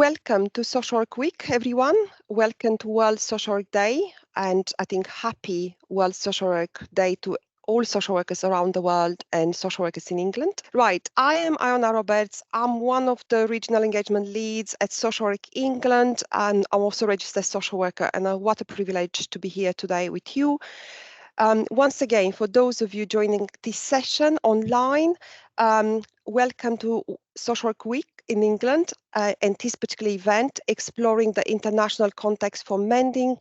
Welcome to Social Work Week, everyone. Welcome to World Social Work Day, and I think happy World Social Work Day to all social workers around the world and social workers in England. Right, I am Iona Roberts. I'm one of the regional engagement leads at Social Work England, and I'm also a registered social worker, and what a privilege to be here today with you. Once again, for those of you joining this session online, welcome to Social Work Week in England, and this particular event exploring the international context for mending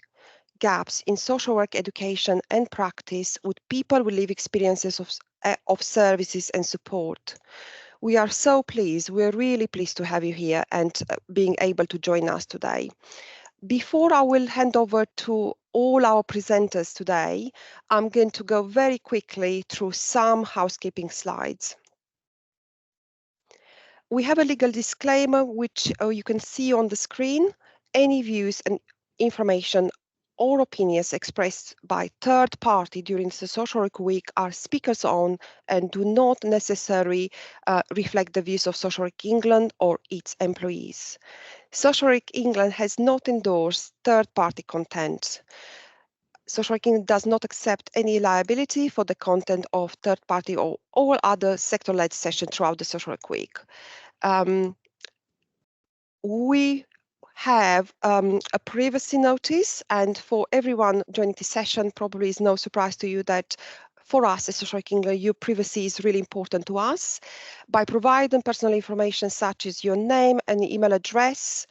gaps in social work education and practice with people with lived experiences of services and support. We are so pleased, we're really pleased to have you here and being able to join us today. Before I will hand over to all our presenters today, I'm going to go very quickly through some housekeeping slides. We have a legal disclaimer, which you can see on the screen. Any views and information or opinions expressed by third party during the Social Work Week are speakers on and do not necessarily reflect the views of Social Work England or its employees. Social Work England has not endorsed third-party content. Social Work England does not accept any liability for the content of third-party or all other sector-led sessions throughout the Social Work Week. We have a privacy notice, and for everyone joining this session, probably is no surprise to you that for us as Social Work England, your privacy is really important to us. By providing personal information such as your name and email address,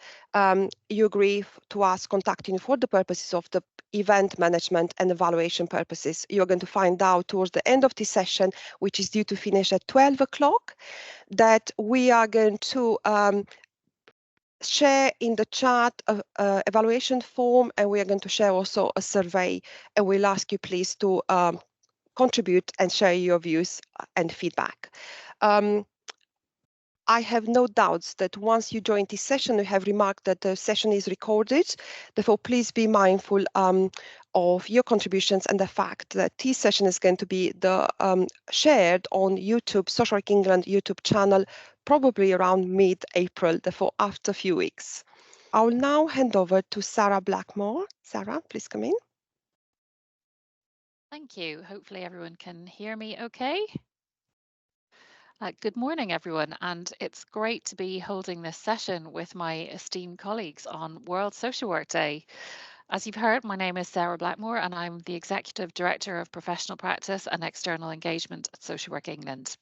you agree to us contacting you for the purposes of the event management and evaluation purposes. You're going to find out towards the end of this session, which is due to finish at 12 o'clock, that we are going to share in the chat a evaluation form, and we are going to share also a survey, and we'll ask you please to contribute and share your views and feedback. I have no doubts that once you join this session, you have remarked that the session is recorded. Therefore, please be mindful of your contributions and the fact that this session is going to be shared on YouTube, Social Work England YouTube channel, probably around mid-April, therefore after a few weeks. I will now hand over to Sarah Blackmore. Sarah, please come in. Thank you. Hopefully everyone can hear me okay. Good morning, everyone, and it's great to be holding this session with my esteemed colleagues on World Social Work Day. As you've heard, my name is Sarah Blackmore, and I'm the Executive Director of Professional Practice and External Engagement at Social Work England.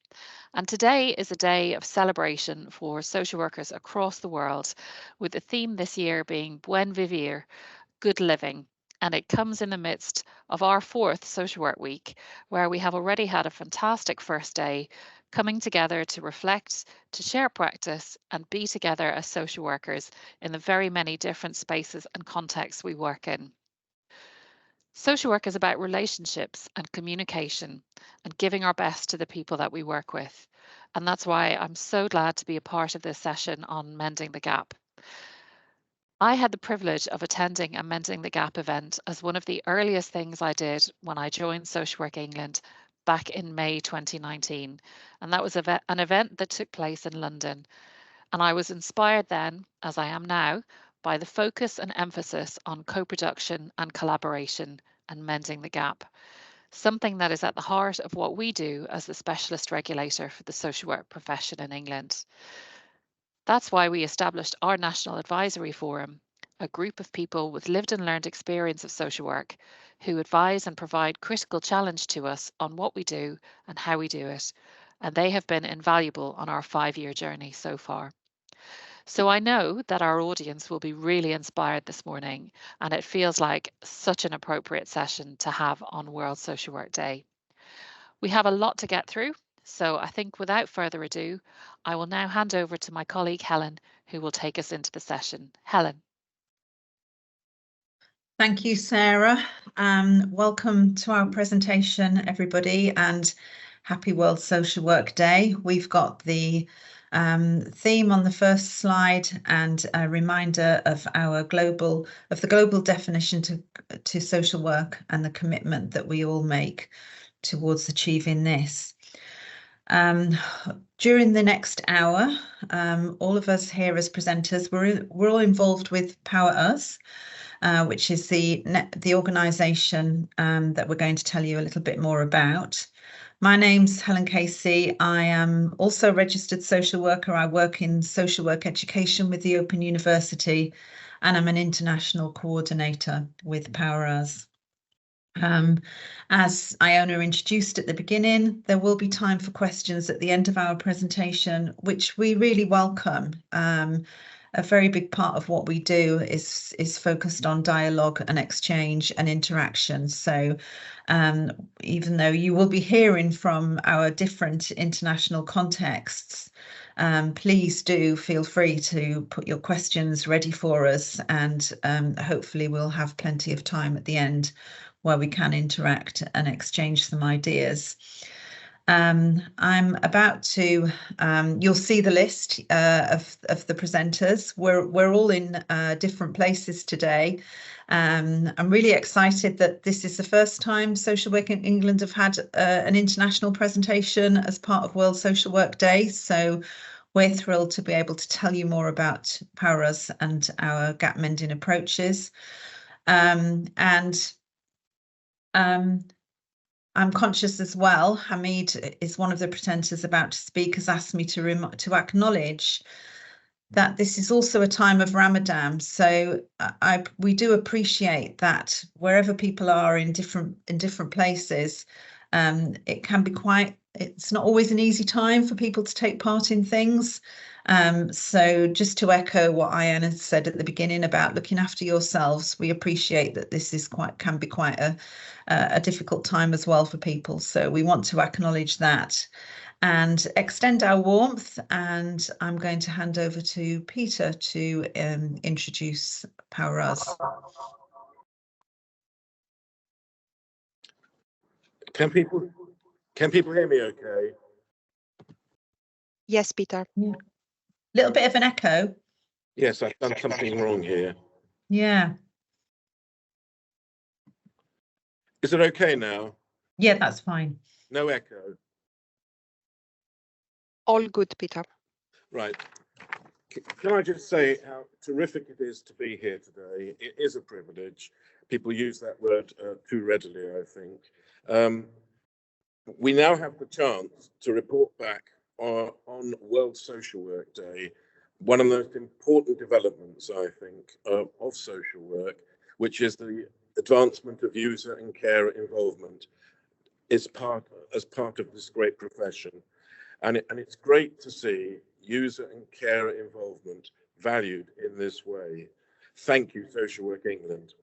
And today is a day of celebration for social workers across the world, with the theme this year being Buen Vivir, good living. And it comes in the midst of our fourth Social Work Week, where we have already had a fantastic first day coming together to reflect, to share practice, and be together as social workers in the very many different spaces and contexts we work in. Social work is about relationships and communication and giving our best to the people that we work with. And that's why I'm so glad to be a part of this session on Mending the Gap. I had the privilege of attending a Mending the Gap event as one of the earliest things I did when I joined Social Work England back in May 2019. And that was an event that took place in London. And I was inspired then, as I am now, by the focus and emphasis on co-production and collaboration and mending the gap, something that is at the heart of what we do as the specialist regulator for the social work profession in England. That's why we established our National Advisory Forum, a group of people with lived and learned experience of social work who advise and provide critical challenge to us on what we do and how we do it. And they have been invaluable on our 5-year journey so far. So I know that our audience will be really inspired this morning, and it feels like such an appropriate session to have on World Social Work Day. We have a lot to get through, so I think without further ado, I will now hand over to my colleague Helen, who will take us into the session. Helen. Thank you, Sarah. Welcome to our presentation, everybody, and happy World Social Work Day. We've got the theme on the first slide and a reminder of the global definition to social work and the commitment that we all make towards achieving this. During the next hour, all of us here as presenters, we're all involved with PowerUs, which is the organisation that we're going to tell you a little bit more about. My name's Helen Casey. I am also a registered social worker. I work in social work education with the Open University, and I'm an international coordinator with PowerUs. As Iona introduced at the beginning, there will be time for questions at the end of our presentation, which we really welcome. A very big part of what we do is focused on dialogue and exchange and interaction. So even though you will be hearing from our different international contexts, please do feel free to put your questions ready for us, and hopefully we'll have plenty of time at the end where we can interact and exchange some ideas. I'm about to, you'll see the list of the presenters. We're all in different places today. I'm really excited that this is the first time Social Work in England have had an international presentation as part of World Social Work Day. So we're thrilled to be able to tell you more about PowerUs and our gap mending approaches. I'm conscious as well, Hamid is one of the presenters about to speak, has asked me to acknowledge that this is also a time of Ramadan. So we do appreciate that wherever people are in different places, it can be it's not always an easy time for people to take part in things. So just to echo what Iana said at the beginning about looking after yourselves, we appreciate that this is can be quite a difficult time as well for people. So we want to acknowledge that and extend our warmth. And I'm going to hand over to Peter to introduce PowerUs. Can people hear me okay? Yes, Peter. Yeah. Little bit of an echo. Yes, I've done something wrong here. Yeah. Is it okay now? Yeah, that's fine. No echo. All good, Peter. Right. Can I just say how terrific it is to be here today? It is a privilege. People use that word too readily, I think. We now have the chance to report back on World Social Work Day, one of the most important developments, I think, of social work, which is the advancement of user and carer involvement as part of this great profession. And it's great to see user and carer involvement valued in this way. Thank you, Social Work England.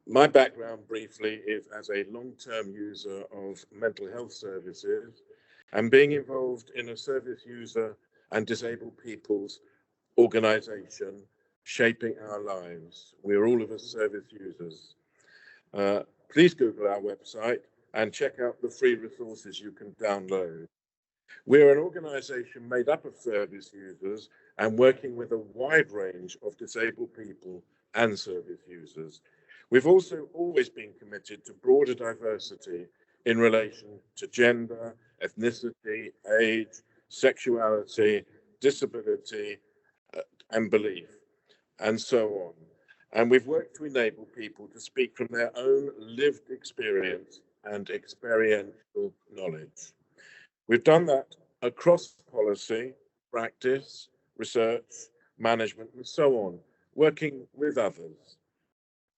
My background briefly is as a long-term user of mental health services and being involved in a service user and disabled people's organisation shaping our lives. We're all of us service users. Please Google our website and check out the free resources you can download. We're an organisation made up of service users and working with a wide range of disabled people and service users. We've also always been committed to broader diversity in relation to gender, ethnicity, age, sexuality, disability, and belief, and so on. And we've worked to enable people to speak from their own lived experience and experiential knowledge. We've done that across policy, practice, research, management, and so on, working with others.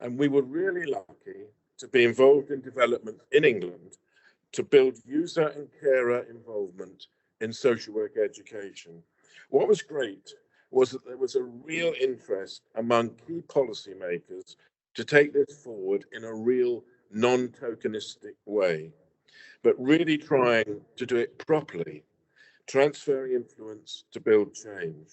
And we were really lucky to be involved in development in England to build user and carer involvement in social work education. What was great was that there was a real interest among key policymakers to take this forward in a real non-tokenistic way, but really trying to do it properly, transferring influence to build change.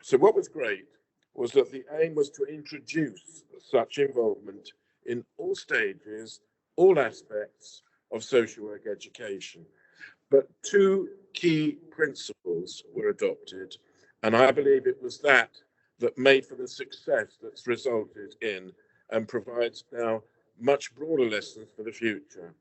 So what was great was that the aim was to introduce such involvement in all stages, all aspects of social work education. But two key principles were adopted, and I believe it was that made for the success that's resulted in and provides now much broader lessons for the future.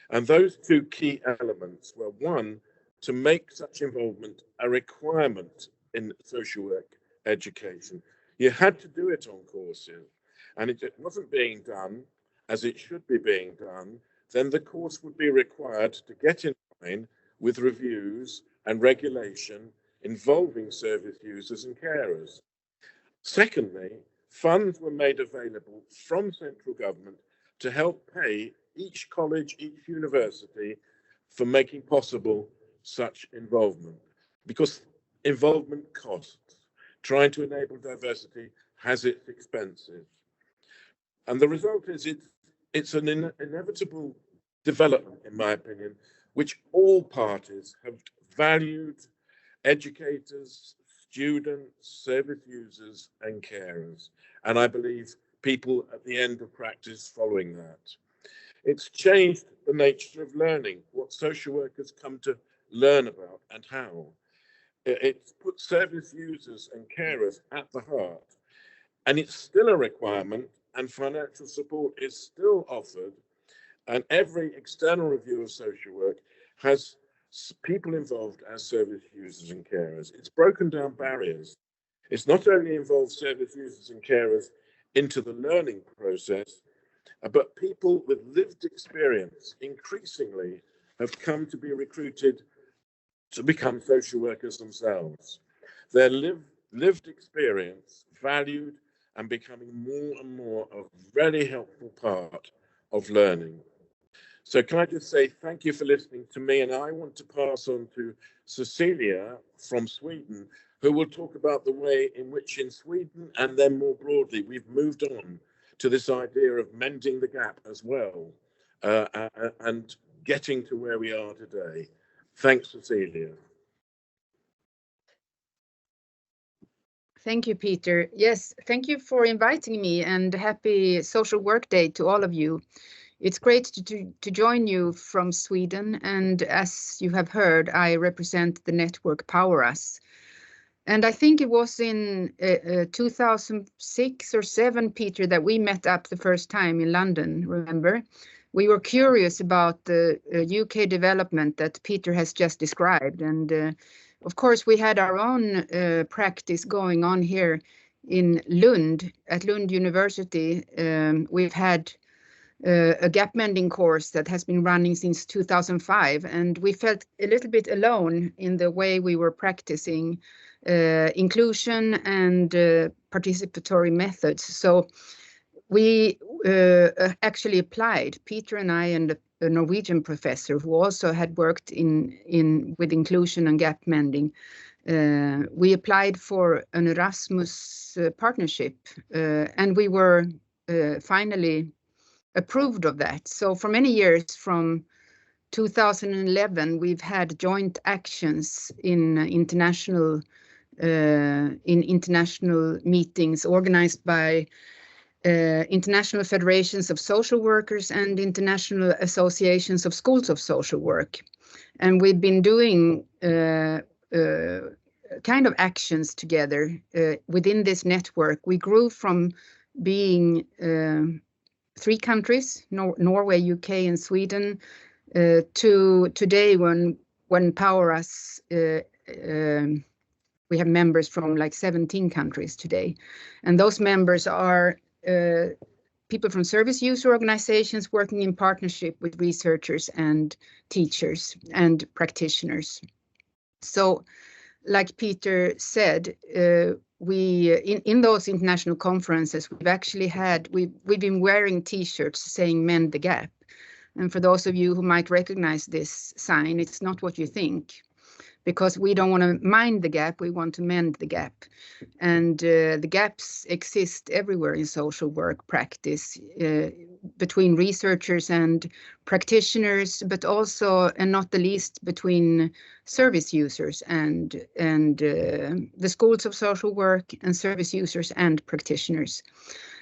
And those two key elements were, one, to make such involvement a requirement in social work education. You had to do it on courses, and it wasn't being done as it should be being done, then the course would be required to get in line with reviews and regulation involving service users and carers. Secondly, funds were made available from central government to help pay each college, each university for making possible such involvement, because involvement costs. Trying to enable diversity has its expenses. And the result is it's an inevitable development, in my opinion, which all parties have valued: educators, students, service users, and carers. And I believe people at the end of practice following that. It's changed the nature of learning, what social workers come to learn about and how. It's put service users and carers at the heart. And it's still a requirement, and financial support is still offered. And every external review of social work has people involved as service users and carers. It's broken down barriers. It's not only involved service users and carers into the learning process, but people with lived experience increasingly have come to be recruited to become social workers themselves. Their lived experience valued and becoming more and more a very helpful part of learning. So can I just say thank you for listening to me, and I want to pass on to Cecilia from Sweden, who will talk about the way in which in Sweden and then more broadly we've moved on to this idea of mending the gap as well, and getting to where we are today. Thanks, Cecilia. Thank you, Peter. Yes, thank you for inviting me, and happy Social Work Day to all of you. It's great to join you from Sweden, and as you have heard, I represent the network PowerUs. And I think it was in 2006 or 2007, Peter, that we met up the first time in London, remember? We were curious about the UK development that Peter has just described. And of course, we had our own practice going on here in Lund, at Lund University. We've had a gap mending course that has been running since 2005, and we felt a little bit alone in the way we were practicing inclusion and participatory methods. So we actually applied, Peter and I and a Norwegian professor who also had worked with inclusion and gap mending. We applied for an Erasmus partnership, and we were finally approved of that. So for many years, from 2011, we've had joint actions in international meetings organized by international federations of social workers and international associations of schools of social work. And we've been doing kind of actions together within this network. We grew from being 3 countries, Norway, UK, and Sweden, to today when PowerUs, we have members from like 17 countries today. And those members are people from service user organizations working in partnership with researchers and teachers and practitioners. So like Peter said, we in those international conferences, we've been wearing T-shirts saying "Mend the Gap." And for those of you who might recognize this sign, it's not what you think, because we don't want to mind the gap, we want to mend the gap. And the gaps exist everywhere in social work practice, between researchers and practitioners, but also, and not the least, between service users and the schools of social work and service users and practitioners.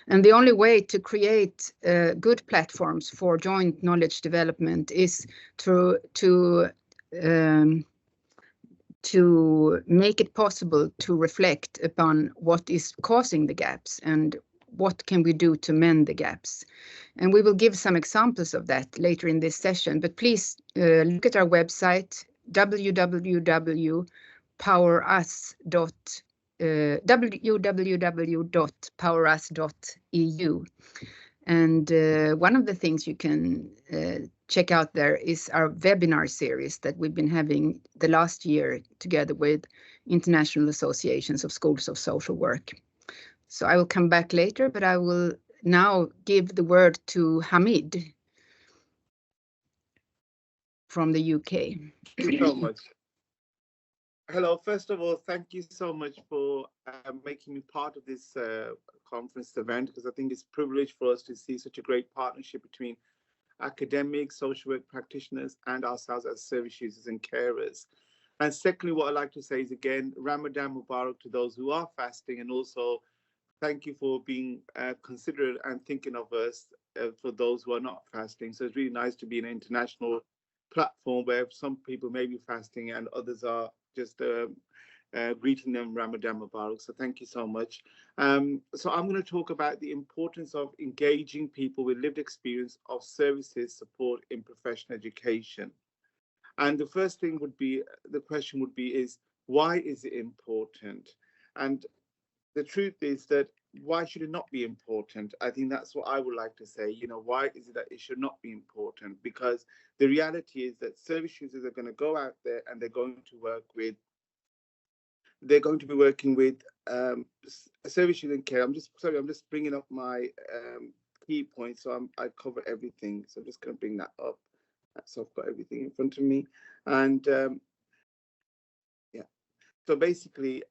And the only way to create good platforms for joint knowledge development is to make it possible to reflect upon what is causing the gaps and what can we do to mend the gaps. And we will give some examples of that later in this session, but please look at our website, www.powerus.eu. And one of the things you can check out there is our webinar series that we've been having the last year together with International Associations of Schools of Social Work. So I will come back later, but I will now give the word to Hamid from the UK. Thank you so much. Hello, first of all, thank you so much for making me part of this conference event, because I think it's a privilege for us to see such a great partnership between academics, social work practitioners, and ourselves as service users and carers. And secondly, what I'd like to say is, again, Ramadan Mubarak to those who are fasting, and also thank you for being considerate and thinking of us for those who are not fasting. So it's really nice to be in an international platform where some people may be fasting and others are just greeting them Ramadan Mubarak. So thank you so much. So I'm going to talk about the importance of engaging people with lived experience of services support in professional education. And the first thing would be, the question would be, is why is it important? And the truth is that why should it not be important? I think that's what I would like to say. You know, why is it that it should not be important? Because the reality is that service users are going to go out there and they're going to be working with service user and care. I'm just bringing up my key points, so I cover everything. So I'm just going to bring that up. So I've got everything in front of me, and yeah. So basically,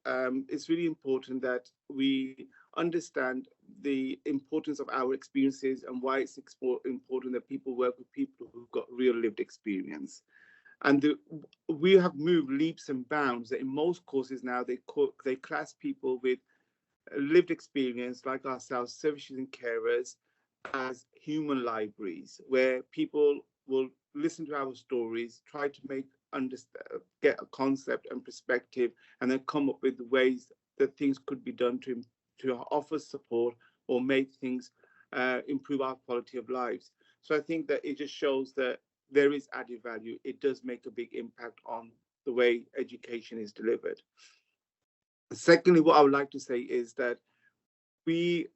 it's really important that we understand the importance of our experiences and why it's important that people work with people who've got real lived experience. And we have moved leaps and bounds that in most courses now they class people with lived experience like ourselves, service users and carers, as human libraries, where people will listen to our stories, try to get a concept and perspective, and then come up with ways that things could be done to offer support or make things improve our quality of lives. So I think that it just shows that there is added value. It does make a big impact on the way education is delivered. Secondly, what I would like to say is that we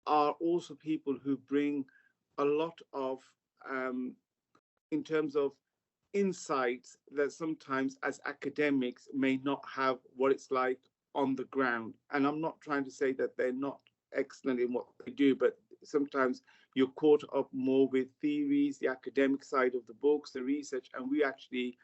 are also people who bring a lot of, in terms of insights that sometimes as academics may not have what it's like on the ground. And I'm not trying to say that they're not excellent in what they do, but sometimes you're caught up more with theories, the academic side of the books, the research, and we actually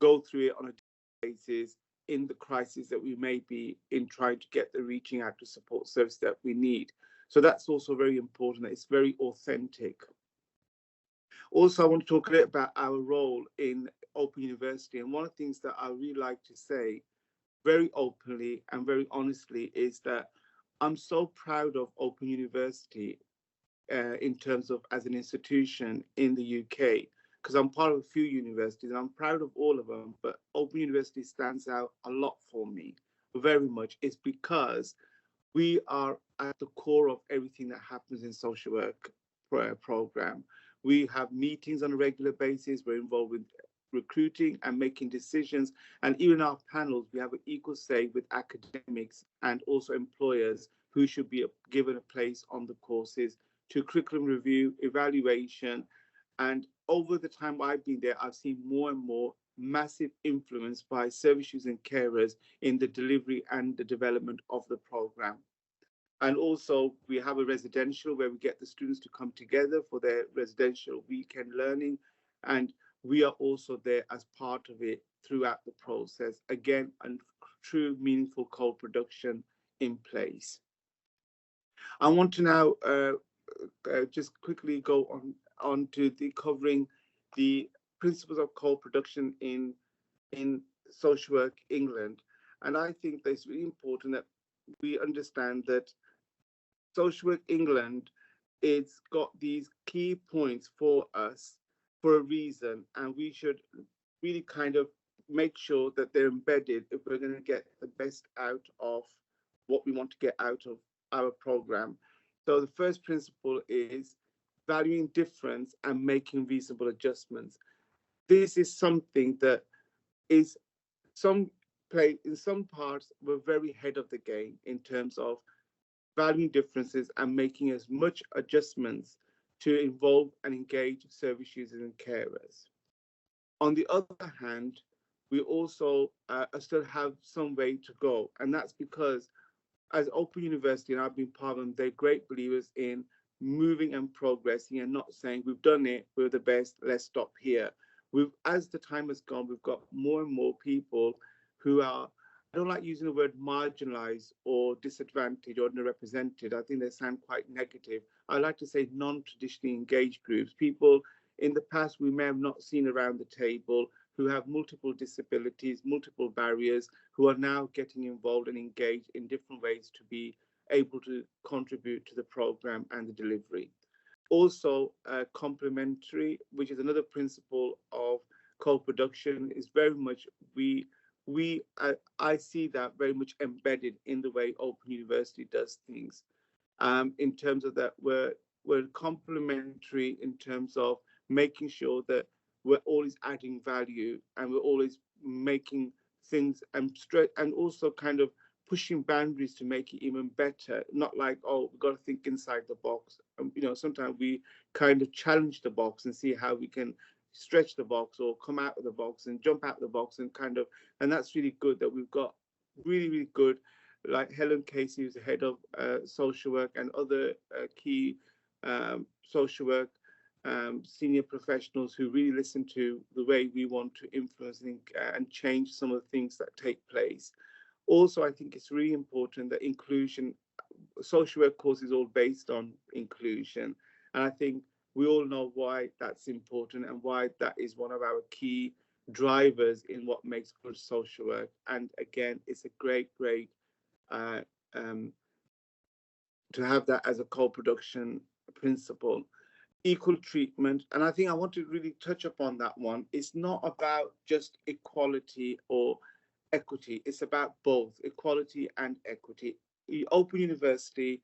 go through it on a daily basis in the crisis that we may be in, trying to get the reaching out to support service that we need. So that's also very important, that it's very authentic. Also, I want to talk a little about our role in Open University. And one of the things that I really like to say very openly and very honestly is that I'm so proud of Open University in terms of as an institution in the UK, because I'm part of a few universities and I'm proud of all of them, but Open University stands out a lot for me, very much. It's because we are at the core of everything that happens in social work program. We have meetings on a regular basis. We're involved with recruiting and making decisions. And even our panels, we have an equal say with academics and also employers who should be given a place on the courses, to curriculum review, evaluation. And over the time I've been there, I've seen more and more massive influence by service users and carers in the delivery and the development of the program. And also we have a residential where we get the students to come together for their residential weekend learning. And we are also there as part of it throughout the process. Again, a true meaningful co-production in place. I want to now just quickly go on to the covering the principles of co-production in social work England. And I think that it's really important that we understand that Social Work England, it's got these key points for us for a reason, and we should really kind of make sure that they're embedded if we're going to get the best out of what we want to get out of our program. So the first principle is valuing difference and making reasonable adjustments. This is something that is in some parts we're very ahead of the game in terms of valuing differences and making as much adjustments to involve and engage service users and carers. On the other hand, we also still have some way to go, and that's because as Open University, and I've been part of them, they're great believers in moving and progressing and not saying we've done it, we're the best, let's stop here. As the time has gone, we've got more and more people who are, I don't like using the word marginalized or disadvantaged or underrepresented. I think they sound quite negative. I like to say non-traditionally engaged groups, people in the past we may have not seen around the table, who have multiple disabilities, multiple barriers, who are now getting involved and engaged in different ways to be able to contribute to the program and the delivery. Also, complementary, which is another principle of co-production, is very much I see that very much embedded in the way Open University does things. In terms of that, we're complementary in terms of making sure that we're always adding value and we're always making things and also kind of pushing boundaries to make it even better. Not like, oh, we've got to think inside the box. Sometimes we kind of challenge the box and see how we can stretch the box or come out of the box and jump out of the box and that's really good that we've got really, really good, like Helen Casey, who's the head of social work, and other key social work senior professionals who really listen to the way we want to influence and change some of the things that take place. Also, I think it's really important that inclusion, social work course is all based on inclusion. And I think we all know why that's important and why that is one of our key drivers in what makes good social work. And again, it's a great to have that as a co-production principle. Equal treatment, and I think I want to really touch upon that one. It's not about just equality or equity, it's about both equality and equity. Open University,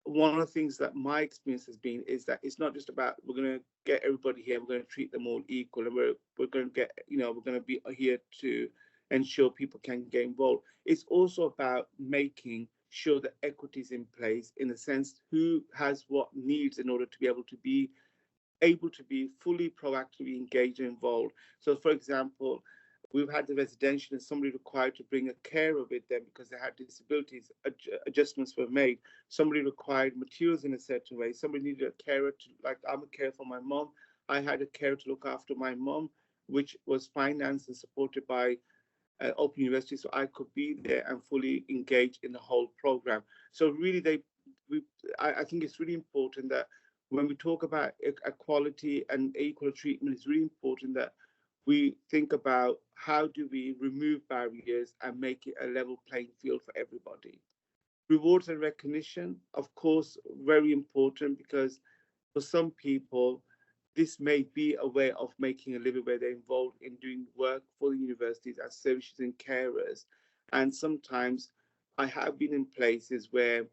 one of the things that my experience has been is that it's not just about we're going to get everybody here, we're going to treat them all equal, and we're going to get, we're going to be here to ensure people can get involved. It's also about making sure that equity is in place, in the sense who has what needs in order to be able to be fully proactively engaged and involved. So, for example, we've had the residential and somebody required to bring a carer with them because they had disabilities. Adjustments were made. Somebody required materials in a certain way. Somebody needed a carer to, like, I'm a carer for my mom. I had a carer to look after my mom, which was financed and supported by Open University, so I could be there and fully engage in the whole program. So really, I think it's really important that when we talk about equality and equal treatment, it's really important that we think about how do we remove barriers and make it a level playing field for everybody. Rewards and recognition, of course, very important, because for some people, this may be a way of making a living where they're involved in doing work for the universities as services and carers. And sometimes I have been in places where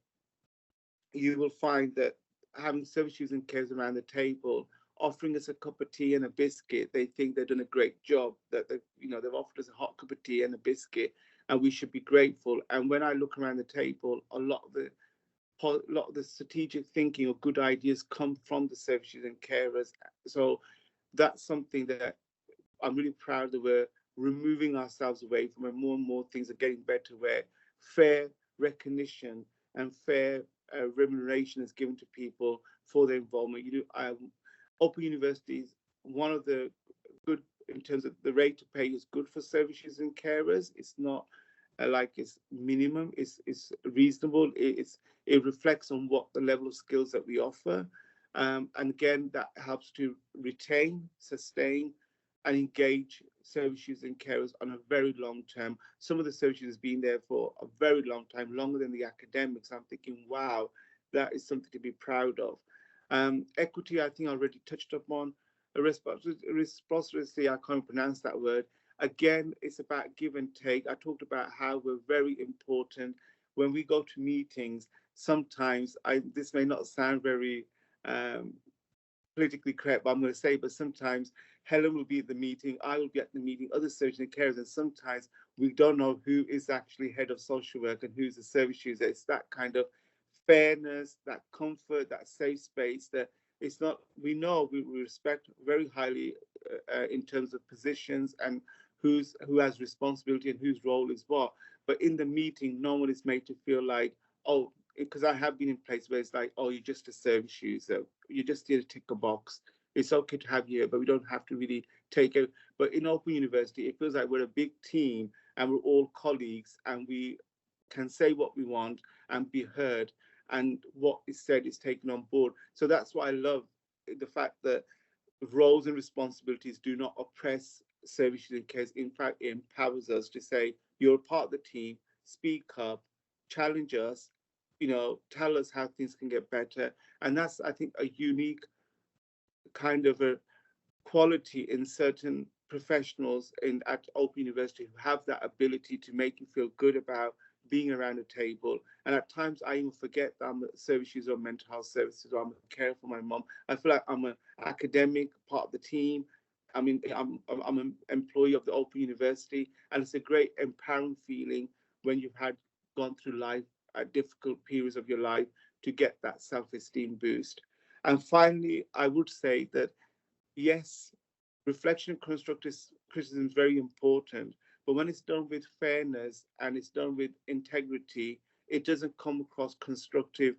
you will find that having services and carers around the table, offering us a cup of tea and a biscuit, they think they've done a great job, that they've offered us a hot cup of tea and a biscuit, and we should be grateful. And when I look around the table, a lot of the strategic thinking or good ideas come from the services and carers. So that's something that I'm really proud that we're removing ourselves away from, and more things are getting better, where fair recognition and fair remuneration is given to people for their involvement. Open universities, one of the good, in terms of the rate to pay, is good for services and carers. It's not like it's minimum, it's reasonable. It reflects on what the level of skills that we offer. And again, that helps to retain, sustain, and engage services and carers on a very long term. Some of the services have been there for a very long time, longer than the academics. I'm thinking, wow, that is something to be proud of. Equity, I think I already touched upon. Reciprocity, I can't pronounce that word. Again, it's about give and take. I talked about how we're very important. When we go to meetings, sometimes this may not sound very politically correct, but I'm going to say, but sometimes Helen will be at the meeting, I will be at the meeting, other service users and carers, and sometimes we don't know who is actually head of social work and who's the service user. It's that kind of fairness, that comfort, that safe space that it's not, we know we respect very highly in terms of positions and who has responsibility and whose role is what. But in the meeting, no one is made to feel like, oh, because I have been in places where it's like, oh, you're just a service user. You're just here to tick a box. It's okay to have you here, but we don't have to really take it. But in Open University, it feels like we're a big team and we're all colleagues and we can say what we want and be heard. And what is said is taken on board. So that's why I love the fact that roles and responsibilities do not oppress service users and carers. In fact, it empowers us to say, you're a part of the team, speak up, challenge us, you know, tell us how things can get better. And that's, I think, a unique kind of a quality in certain professionals at Open University who have that ability to make you feel good about being around a table. And at times I even forget that I'm a service user of mental health services, or I'm a carer for my mom. I feel like I'm an academic part of the team. I mean, I'm an employee of the Open University, and it's a great empowering feeling when you've gone through life at difficult periods of your life to get that self-esteem boost. And finally, I would say that yes, reflection and constructive criticism is very important, but when it's done with fairness and it's done with integrity, it doesn't come across constructive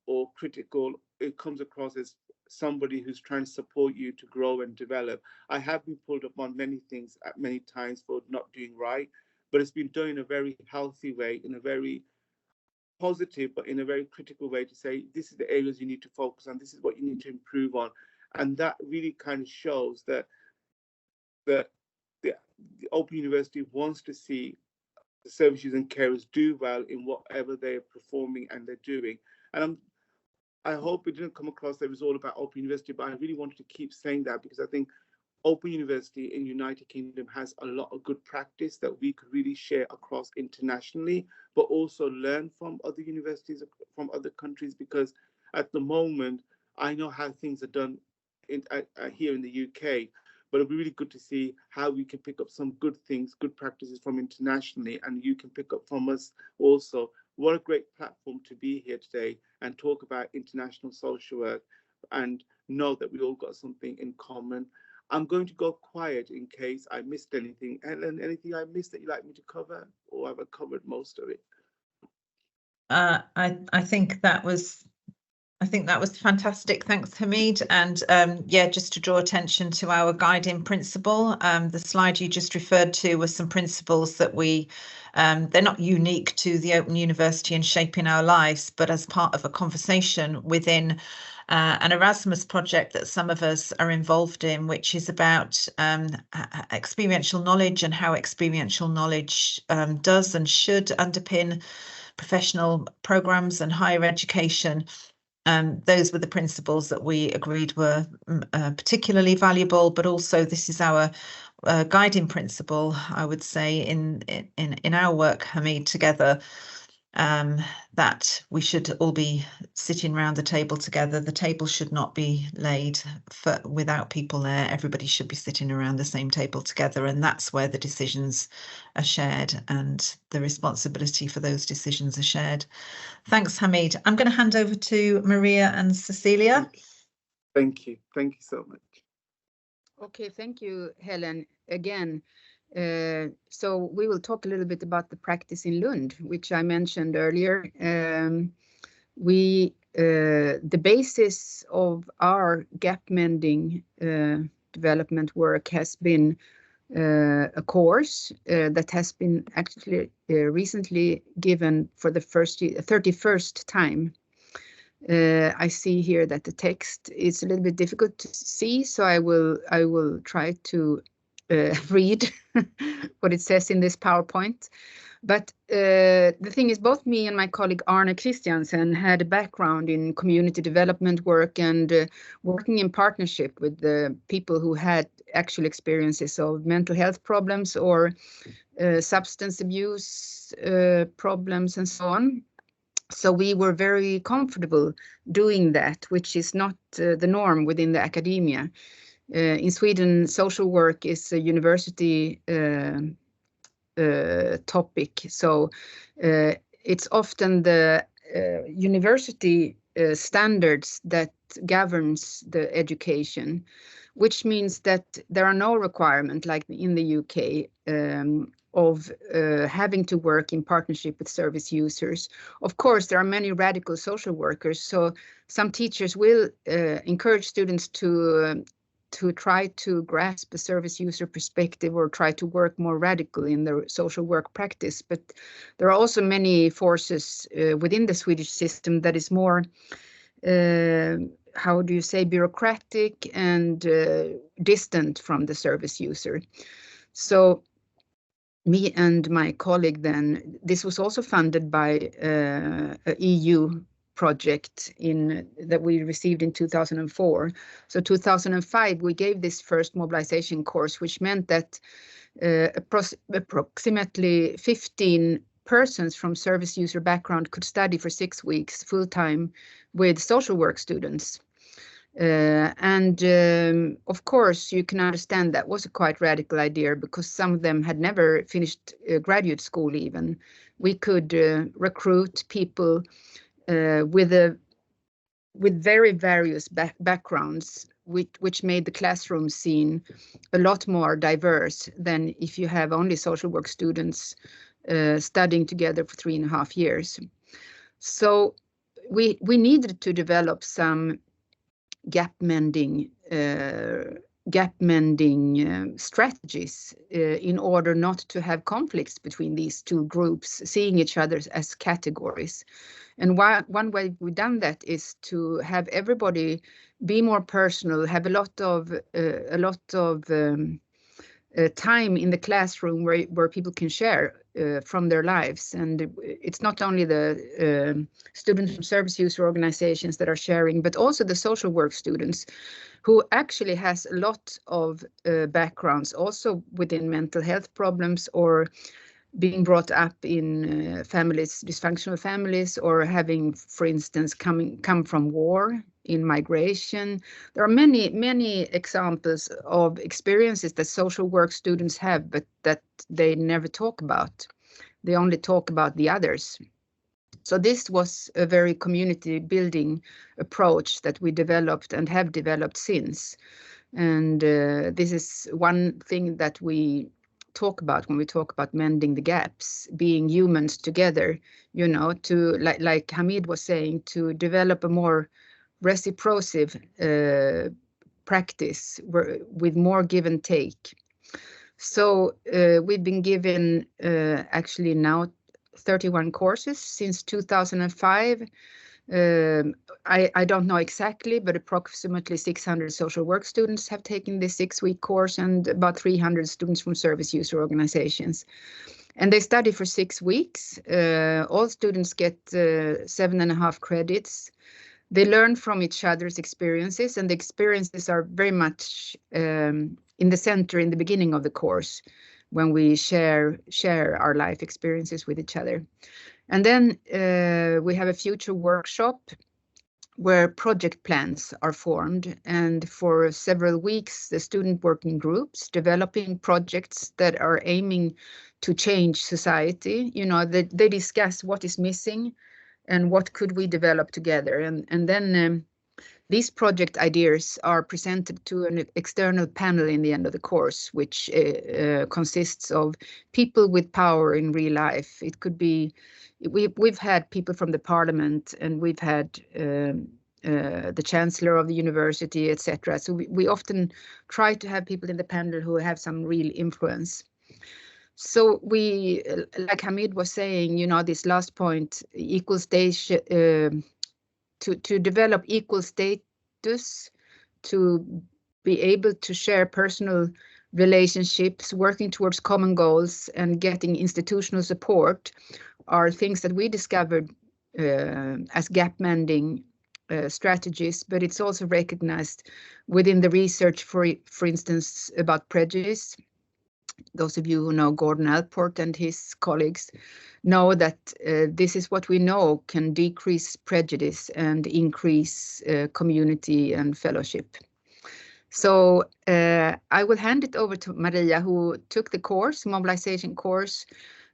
or critical. It comes across as somebody who's trying to support you to grow and develop. I have been pulled up on many things at many times for not doing right, but it's been done in a very healthy way, in a very positive, but in a very critical way to say, this is the areas you need to focus on, this is what you need to improve on. And that really kind of shows that the Open University wants to see the service users and carers do well in whatever they're performing and they're doing. And I hope it didn't come across that it was all about Open University, but I really wanted to keep saying that because I think Open University in United Kingdom has a lot of good practice that we could really share across internationally, but also learn from other universities from other countries, because at the moment, I know how things are done here in the UK, but it'll be really good to see how we can pick up some good things, good practices from internationally, and you can pick up from us also. What a great platform to be here today and talk about international social work and know that we all got something in common. I'm going to go quiet in case I missed anything. Ellen, anything I missed that you'd like me to cover, or have I covered most of it? I think that was fantastic. Thanks, Hamid. And yeah, just to draw attention to our guiding principle, the slide you just referred to was some principles that they're not unique to the Open University in shaping our lives, but as part of a conversation within an Erasmus project that some of us are involved in, which is about experiential knowledge and how experiential knowledge does and should underpin professional programs and higher education. Those were the principles that we agreed were particularly valuable, but also this is our guiding principle, I would say, in our work, Hamid, together, that we should all be sitting around the table together. The table should not be laid without people there. Everybody should be sitting around the same table together, and that's where the decisions are shared and the responsibility for those decisions are shared. Thanks, Hamid. I'm going to hand over to Maria and Cecilia. Thank you. Thank you so much. Okay, thank you, Helen, again. So we will talk a little bit about the practice in Lund, which I mentioned earlier. The basis of our gap mending development work has been a course that has been actually recently given for the 31st time. I see here that the text is a little bit difficult to see, so I will try to read what it says in this PowerPoint. But the thing is, both me and my colleague Arne Christiansen had a background in community development work and working in partnership with the people who had actual experiences of mental health problems or substance abuse problems and so on. So we were very comfortable doing that, which is not the norm within the academia. In Sweden, social work is a university topic. So it's often the university standards that governs the education, which means that there are no requirements like in the UK of having to work in partnership with service users. Of course, there are many radical social workers, so some teachers will encourage students to try to grasp a service user perspective or try to work more radically in their social work practice. But there are also many forces within the Swedish system that is more, how do you say, bureaucratic and distant from the service user. So me and my colleague then, this was also funded by a EU project that we received in 2004. So 2005, we gave this first mobilization course, which meant that approximately 15 persons from service user background could study for 6 weeks full time with social work students. Of course, you can understand that was a quite radical idea because some of them had never finished graduate school even. We could recruit people with very various backgrounds, which made the classroom scene a lot more diverse than if you have only social work students studying together for 3.5 years. So we needed to develop some gap mending strategies in order not to have conflicts between these two groups, seeing each other as categories. And one way we've done that is to have everybody be more personal, have a lot of time in the classroom where people can share from their lives. And it's not only the students from service user organizations that are sharing, but also the social work students who actually has a lot of backgrounds also within mental health problems or being brought up in families, dysfunctional families, or having, for instance, come from war, in migration. There are many examples of experiences that social work students have, but that they never talk about. They only talk about the others. So this was a very community building approach that we developed and have developed since. And this is one thing that we talk about when we talk about mending the gaps, being humans together, you know, to like Hamid was saying, to develop a more reciprocive practice with more give and take. So we've been given actually now 31 courses since 2005. I don't know exactly, but approximately 600 social work students have taken this 6-week course and about 300 students from service user organizations. And they study for 6 weeks. All students get 7.5 credits. They learn from each other's experiences, and the experiences are very much in the center in the beginning of the course when we share our life experiences with each other. And then we have a future workshop where project plans are formed, and for several weeks the student working groups developing projects that are aiming to change society. You know, they discuss what is missing and what could we develop together, and then these project ideas are presented to an external panel in the end of the course, which consists of people with power in real life. It could be, we've had people from the parliament, and we've had the chancellor of the university, etc. So we often try to have people in the panel who have some real influence. So we, like Hamid was saying, you know, this last point, equal stage, to develop equal status, to be able to share personal relationships, working towards common goals and getting institutional support are things that we discovered as gap mending strategies, but it's also recognized within the research, for instance, about prejudice. those of you who know Gordon Allport and his colleagues know that this is what we know can decrease prejudice and increase community and fellowship. So I will hand it over to Maria, who took the course, mobilization course,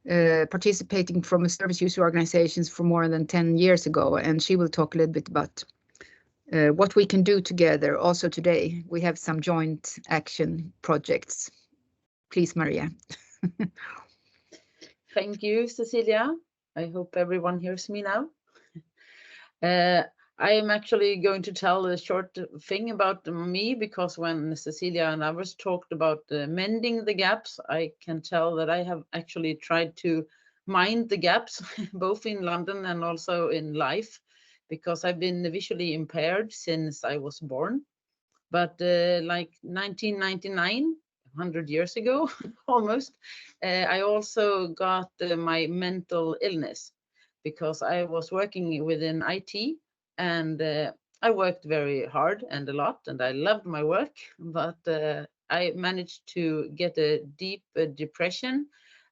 participating from a service user organizations for more than 10 years ago. And she will talk a little bit about what we can do together. Also today, we have some joint action projects. Please, Maria. Thank you, Cecilia. I hope everyone hears me now. I am actually going to tell a short thing about me, because when Cecilia and others talked about mending the gaps, I can tell that I have actually tried to mind the gaps, both in London and also in life, because I've been visually impaired since I was born. But like 1999, 100 years ago, almost, I also got my mental illness, because I was working within IT, and I worked very hard and a lot, and I loved my work, but I managed to get a deep depression,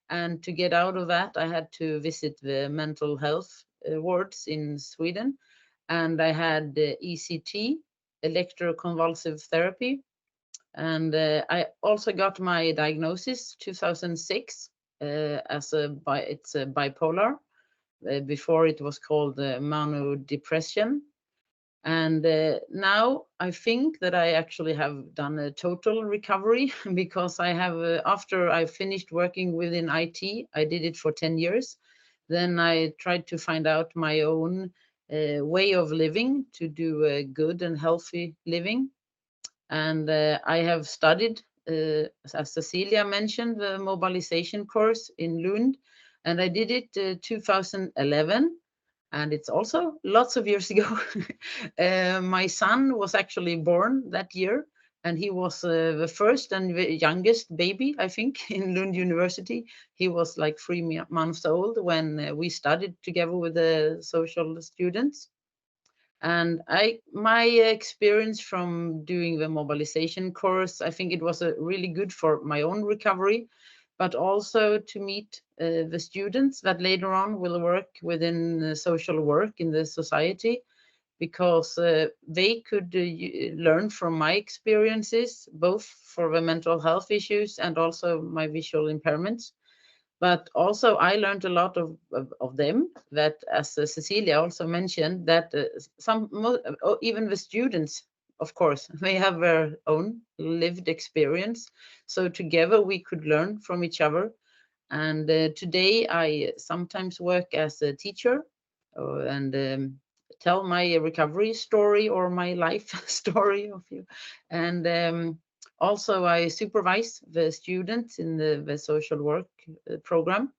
and to get out of that, I had to visit the mental health wards in Sweden, and I had ECT, electroconvulsive therapy. And I also got my diagnosis 2006 as it's a bipolar. Before it was called mano depression. And now I think that I actually have done a total recovery, because I have, after I finished working within IT, I did it for 10 years. Then I tried to find out my own way of living, to do a good and healthy living. And I have studied, as Cecilia mentioned, the mobilization course in Lund, and I did it 2011, and it's also lots of years ago. My son was actually born that year, and he was the first and the youngest baby, I think, in Lund University. He was like 3 months old when we studied together with the social students. And my experience from doing the mobilization course, I think it was really good for my own recovery, but also to meet the students that later on will work within social work in the society, because they could learn from my experiences, both for the mental health issues and also my visual impairments. But also I learned a lot of them, that, as Cecilia also mentioned, that even the students, of course, they have their own lived experience. So together we could learn from each other. And today I sometimes work as a teacher and tell my recovery story or my life story of you. And also, I supervise the students in the social work program.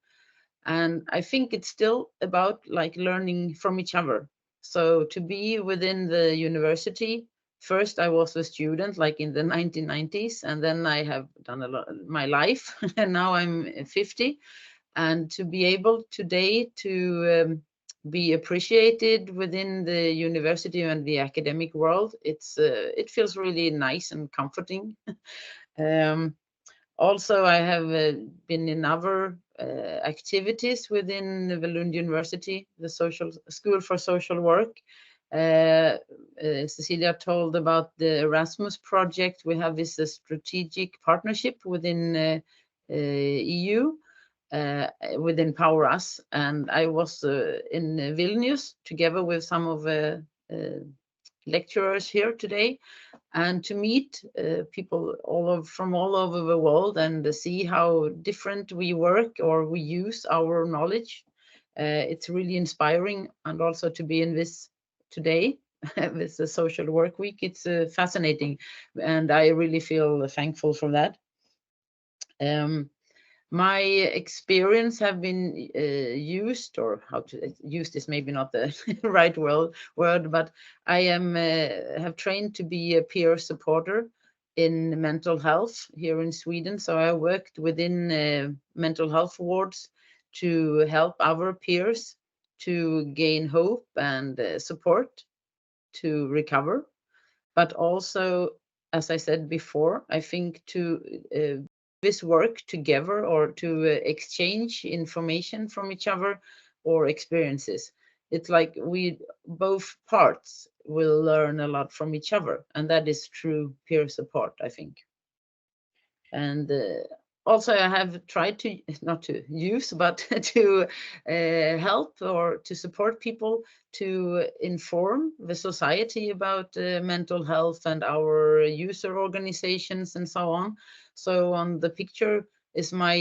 And I think it's still about like learning from each other. So to be within the university, first I was a student like in the 1990s, and then I have done a lot of my life, and now I'm 50. And to be able today to be appreciated within the university and the academic world, it feels really nice and comforting. Also, I have been in other activities within the Lund University, the social school for social work. Cecilia told about the Erasmus project. We have this strategic partnership within EU. Within PowerUs, and I was in Vilnius together with some of the lecturers here today, and to meet people from all over the world and see how different we work or we use our knowledge. It's really inspiring, and also to be in this today, with the social work week. It's fascinating, and I really feel thankful for that. My experience have been used, or how to use this, maybe not the right word, but I have trained to be a peer supporter in mental health here in Sweden. So I worked within mental health wards to help our peers to gain hope and support to recover. But also, as I said before, I think to this work together or to exchange information from each other or experiences. It's like we both parts will learn a lot from each other, and that is true peer support, I think. And also I have tried to not to use but to help or to support people to inform the society about mental health and our user organizations and so on. So on the picture is my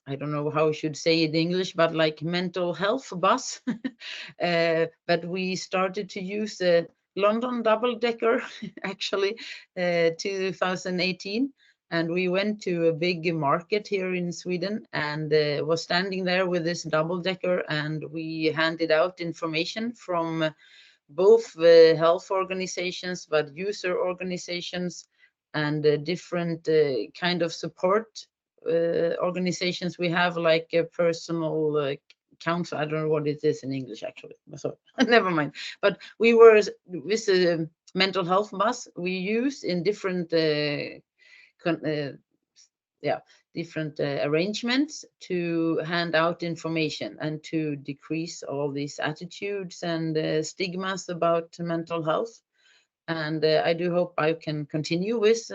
I don't know how I should say it in English, but like mental health bus. But we started to use the London double-decker actually 2018. And we went to a big market here in Sweden and was standing there with this double-decker, and we handed out information from both the health organizations, but user organizations and different kind of support organizations we have, like a personal counsel. I don't know what it is in English actually, so never mind. But we were with the mental health bus we use in different different arrangements to hand out information and to decrease all these attitudes and stigmas about mental health. And I do hope I can continue with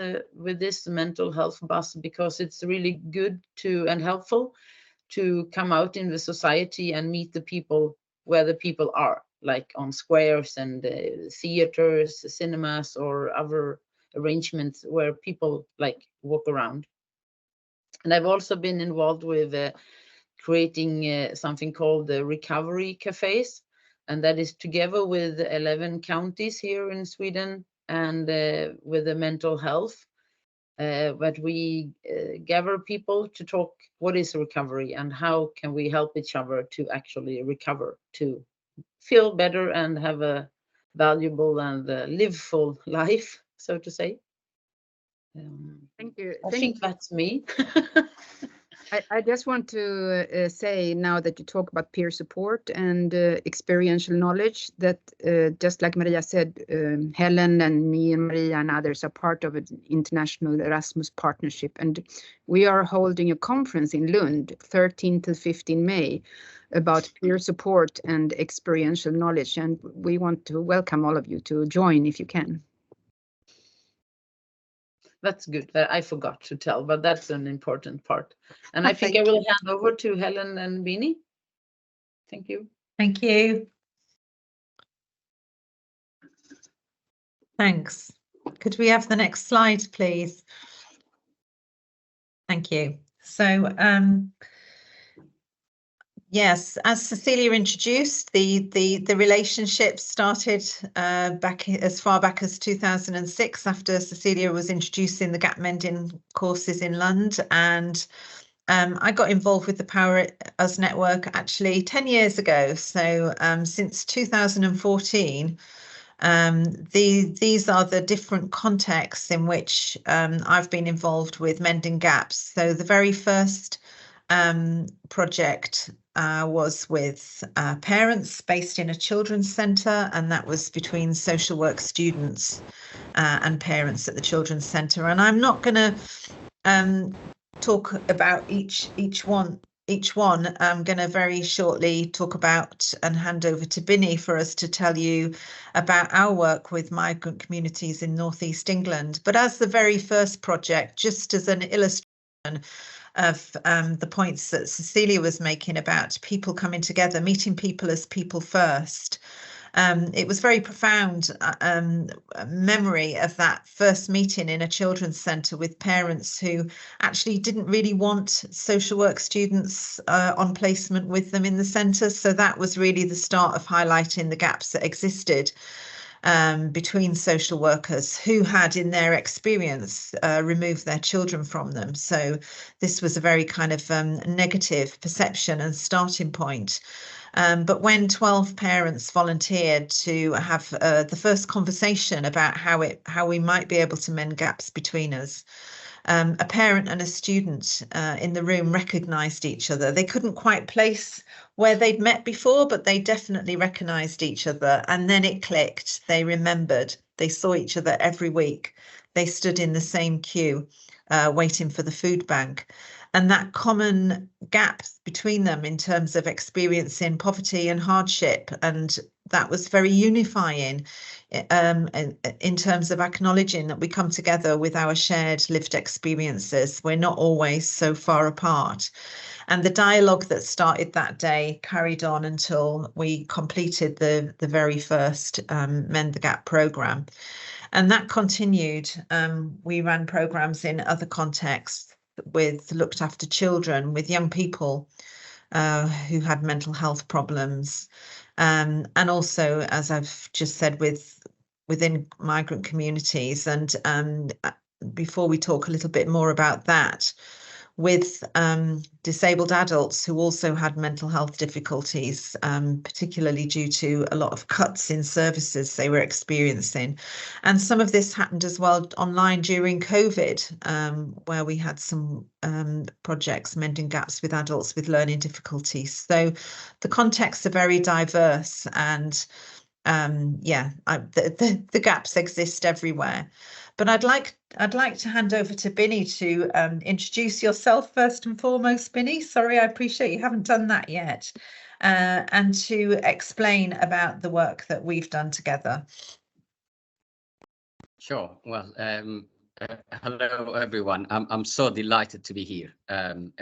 this mental health bus, because it's really good to and helpful to come out in the society and meet the people where the people are, like on squares and theaters, cinemas, or other arrangements where people like walk around. And I've also been involved with creating something called the recovery cafes, and that is together with 11 counties here in Sweden and with the mental health. But we gather people to talk what is recovery and how can we help each other to actually recover, to feel better and have a valuable and liveful life, so to say. Thank you. I think that's me. I just want to say, now that you talk about peer support and experiential knowledge, that just like Maria said, Helen and me and Maria and others are part of an international Erasmus partnership. And we are holding a conference in Lund, 13 to 15 May, about peer support and experiential knowledge. And we want to welcome all of you to join if you can. That's good. I forgot to tell, but that's an important part. And I think I will hand over to Helen and Bini. Thank you. Thank you. Thanks. Could we have the next slide, please? Thank you. So, yes, as Cecilia introduced, the relationship started back as far back as 2006, after Cecilia was introducing the gap mending courses in Lund, and I got involved with the PowerUs network actually 10 years ago. So since 2014, these are the different contexts in which I've been involved with mending gaps. So the very first project was with parents based in a children's centre, and that was between social work students and parents at the children's centre. And I'm not going to talk about each one. I'm going to very shortly talk about and hand over to Bini for us to tell you about our work with migrant communities in Northeast England. But as the very first project, just as an illustration of the points that Cecilia was making about people coming together, meeting people as people first. It was very profound memory of that first meeting in a children's centre with parents who actually didn't really want social work students on placement with them in the centre. So that was really the start of highlighting the gaps that existed between social workers who had, in their experience, removed their children from them. So this was a very kind of negative perception and starting point. But when 12 parents volunteered to have the first conversation about how we might be able to mend gaps between us, a parent and a student in the room recognised each other. They couldn't quite place where they'd met before, but they definitely recognised each other. And then it clicked. They remembered. They saw each other every week. they stood in the same queue waiting for the food bank. And that common gap between them in terms of experiencing poverty and hardship, and that was very unifying in terms of acknowledging that we come together with our shared lived experiences. We're not always so far apart. And the dialogue that started that day carried on until we completed the very first Mend the Gap programme. And that continued. We ran programmes in other contexts with looked after children, with young people who had mental health problems. And also, as I've just said, within migrant communities. And before we talk a little bit more about that, with disabled adults who also had mental health difficulties, particularly due to a lot of cuts in services they were experiencing. And some of this happened as well online during COVID, where we had some projects mending gaps with adults with learning difficulties. So the contexts are very diverse, and the gaps exist everywhere. But I'd like to hand over to Binny to introduce yourself first and foremost, Binny. Sorry, I appreciate you haven't done that yet, and to explain about the work that we've done together. Sure. Well, hello everyone. I'm so delighted to be here, and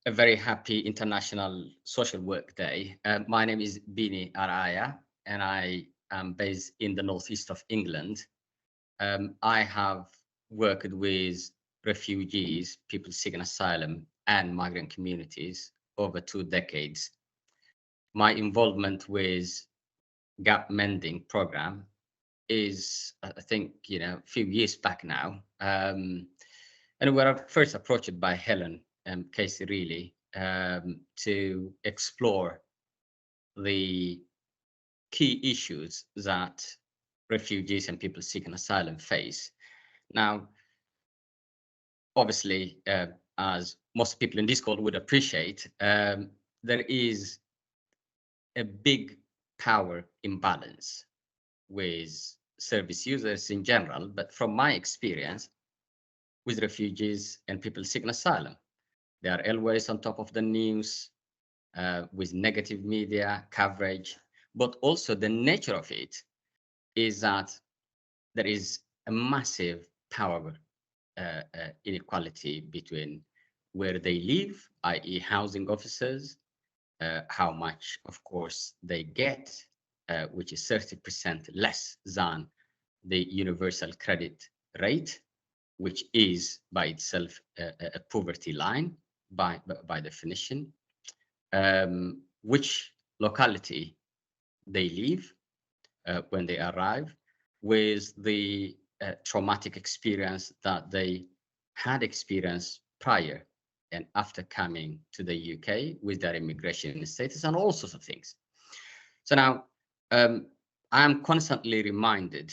a very happy International Social Work Day. My name is Binny Araya, and I am based in the northeast of England. I have worked with refugees, people seeking asylum, and migrant communities over 2 decades. My involvement with gap mending program is, I think, a few years back now. And we were first approached by Helen and Casey Reilly to explore the key issues that refugees and people seeking asylum face. Now, obviously, as most people in this call would appreciate, there is a big power imbalance with service users in general, but from my experience with refugees and people seeking asylum, they are always on top of the news with negative media coverage, but also the nature of it is that there is a massive power inequality between where they live, i.e. housing officers, how much, of course, they get, which is 30% less than the universal credit rate, which is by itself a poverty line by definition, which locality they live when they arrive, with the traumatic experience that they had experienced prior and after coming to the UK with their immigration status and all sorts of things. So now I am constantly reminded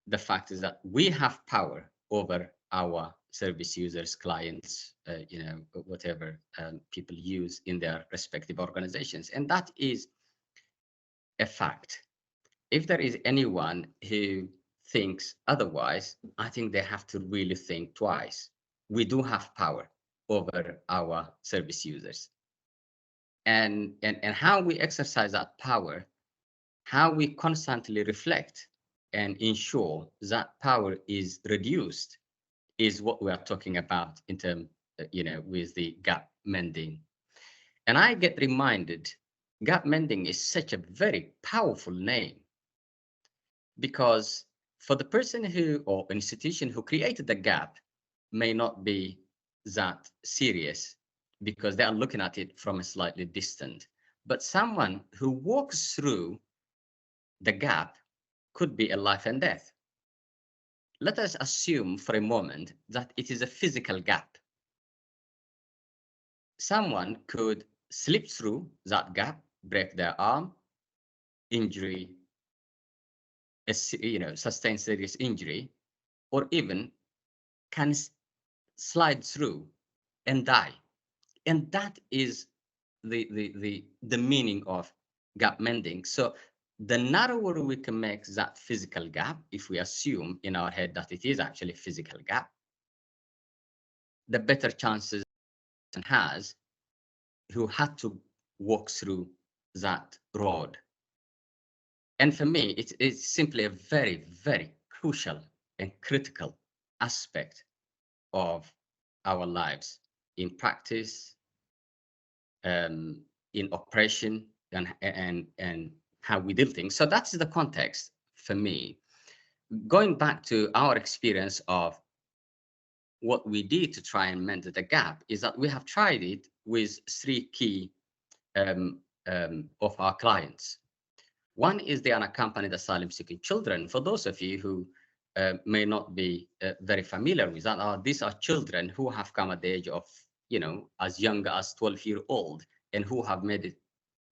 the fact is that we have power over our service users, clients, whatever people use in their respective organizations. And that is a fact. If there is anyone who thinks otherwise, I think they have to really think twice. We do have power over our service users. And how we exercise that power, how we constantly reflect and ensure that power is reduced is what we are talking about in terms, with the gap mending. And I get reminded, gap mending is such a very powerful name, because for the person who or institution who created the gap may not be that serious because they are looking at it from a slightly distant, but someone who walks through the gap could be a life and death. Let us assume for a moment that it is a physical gap. Someone could slip through that gap, break their arm, injury, sustain serious injury, or even can slide through and die. And that is the meaning of gap mending. So the narrower we can make that physical gap, if we assume in our head that it is actually a physical gap, the better chances it has who had to walk through that road. And for me, it's simply a very, very crucial and critical aspect of our lives in practice, in operation, and how we do things. So that's the context for me. Going back to our experience of what we did to try and mend the gap is that we have tried it with three key of our clients. One is the unaccompanied asylum-seeking children. For those of you who may not be very familiar with that, these are children who have come at the age of, as young as 12-year-old, and who have made it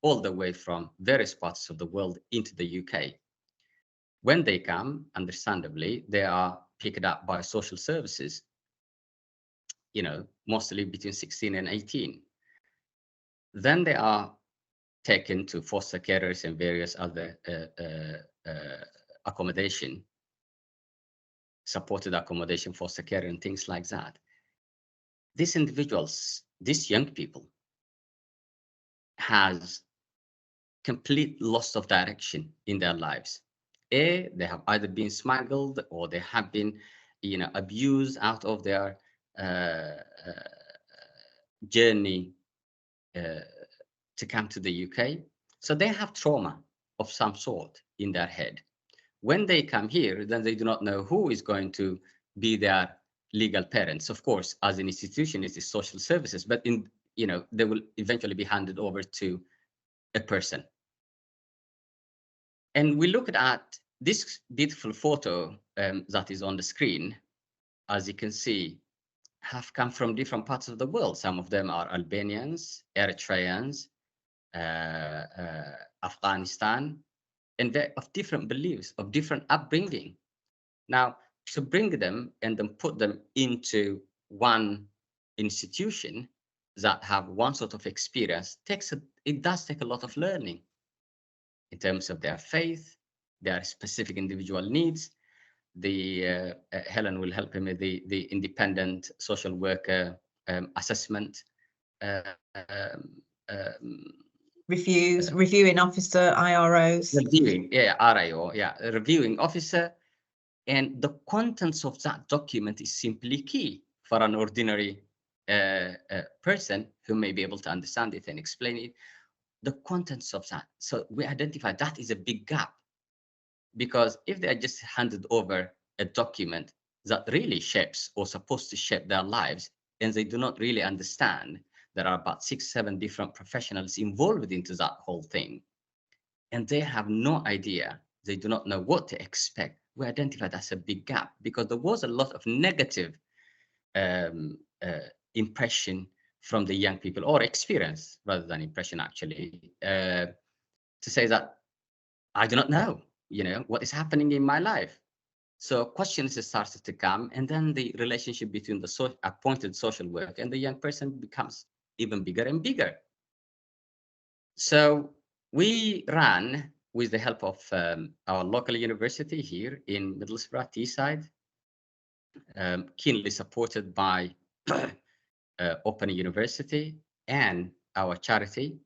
all the way from various parts of the world into the UK. When they come, understandably, they are picked up by social services, mostly between 16 and 18. Then they are taken to foster carers and various other accommodation, supported accommodation, foster care, and things like that. These individuals, these young people, has complete loss of direction in their lives. They have either been smuggled or they have been, abused out of their journey to come to the UK. So they have trauma of some sort in their head. When they come here, then they do not know who is going to be their legal parents. Of course, as an institution, it is social services, but they will eventually be handed over to a person. And we looked at this beautiful photo that is on the screen. As you can see, have come from different parts of the world. Some of them are Albanians, Eritreans, Afghanistan, and they're of different beliefs, of different upbringing. Now, to bring them and then put them into one institution that have one sort of experience it does take a lot of learning in terms of their faith, their specific individual needs. The Helen will help him with the independent social worker assessment. Reviewing officer, IROs. Reviewing officer. And the contents of that document is simply key for an ordinary person who may be able to understand it and explain it. The contents of that. So we identified that is a big gap, because if they are just handed over a document that really shapes or supposed to shape their lives, and they do not really understand, there are about 6-7 different professionals involved into that whole thing, and they have no idea, they do not know what to expect. We identified that's a big gap, because there was a lot of negative impression from the young people, or experience rather than impression, actually, to say that I do not know, what is happening in my life. So questions started to come, and then the relationship between the appointed social worker and the young person becomes even bigger and bigger. So we ran, with the help of our local university here in Middlesbrough, Teesside, keenly supported by Open University and our charity,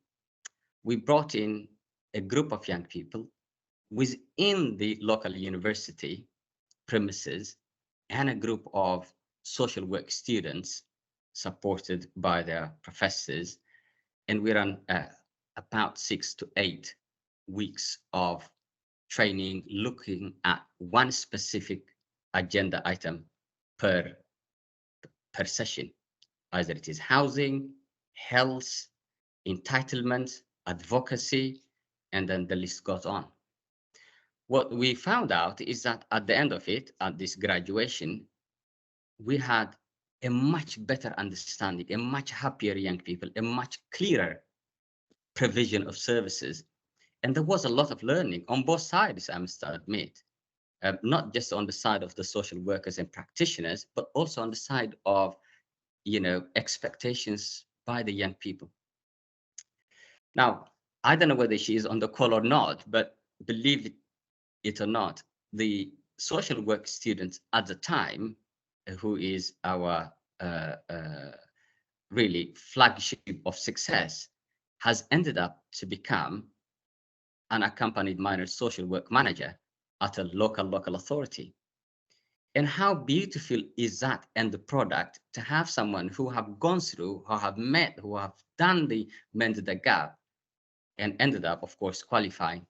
we brought in a group of young people within the local university premises and a group of social work students supported by their professors. And we ran about 6 to 8 weeks of training, looking at one specific agenda item per session. Either it is housing, health, entitlement, advocacy, and then the list goes on. What we found out is that at the end of it, at this graduation, we had a much better understanding, a much happier young people, a much clearer provision of services. And there was a lot of learning on both sides, I must admit, not just on the side of the social workers and practitioners, but also on the side of, expectations by the young people. Now, I don't know whether she is on the call or not, but believe it or not, the social work student at the time, who is our really flagship of success, has ended up to become an accompanied minor social work manager at a local authority. And how beautiful is that end product, to have someone who have gone through, who have met, who have done the Mend the Gap, and ended up, of course, qualifying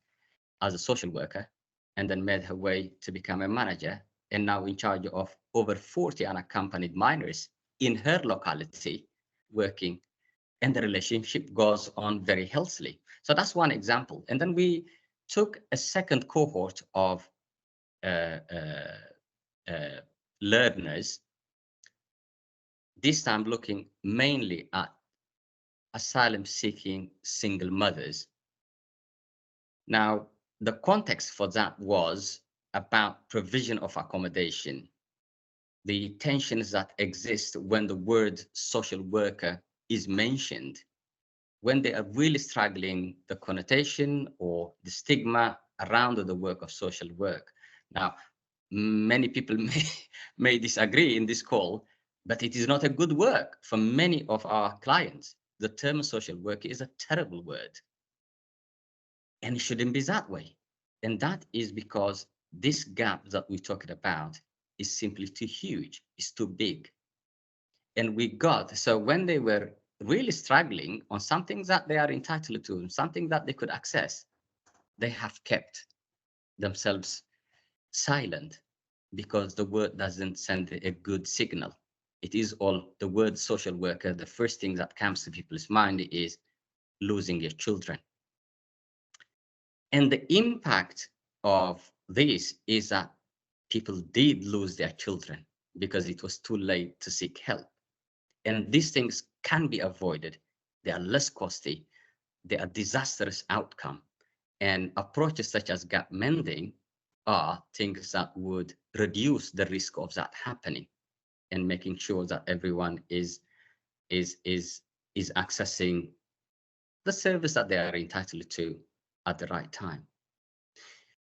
as a social worker, and then made her way to become a manager, and now in charge of over 40 unaccompanied minors in her locality working, and the relationship goes on very healthily. So that's one example. And then we took a second cohort of learners, this time looking mainly at asylum-seeking single mothers. Now, the context for that was about provision of accommodation, the tensions that exist when the word social worker is mentioned, when they are really struggling, the connotation or the stigma around the work of social work. Now, many people may disagree in this call, but it is not a good work for many of our clients. The term social work is a terrible word, and it shouldn't be that way. And that is because this gap that we're talking about is simply too huge, it's too big. And so when they were really struggling on something that they are entitled to, something that they could access, they have kept themselves silent, because the word doesn't send a good signal. It is all the word social worker. The first thing that comes to people's mind is losing your children. And the impact of this is that people did lose their children because it was too late to seek help. And these things can be avoided. They are less costly. They are disastrous outcome. And approaches such as gap mending are things that would reduce the risk of that happening, and making sure that everyone is accessing the service that they are entitled to at the right time.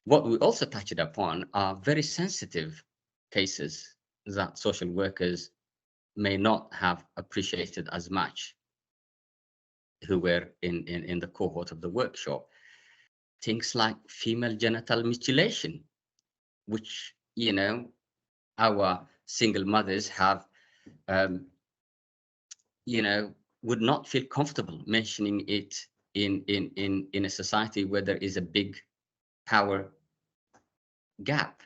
What we also touched upon are very sensitive cases that social workers may not have appreciated as much, who were in the cohort of the workshop. Things like female genital mutilation, which, you know, our single mothers have, you know, would not feel comfortable mentioning it in a society where there is a big power gap.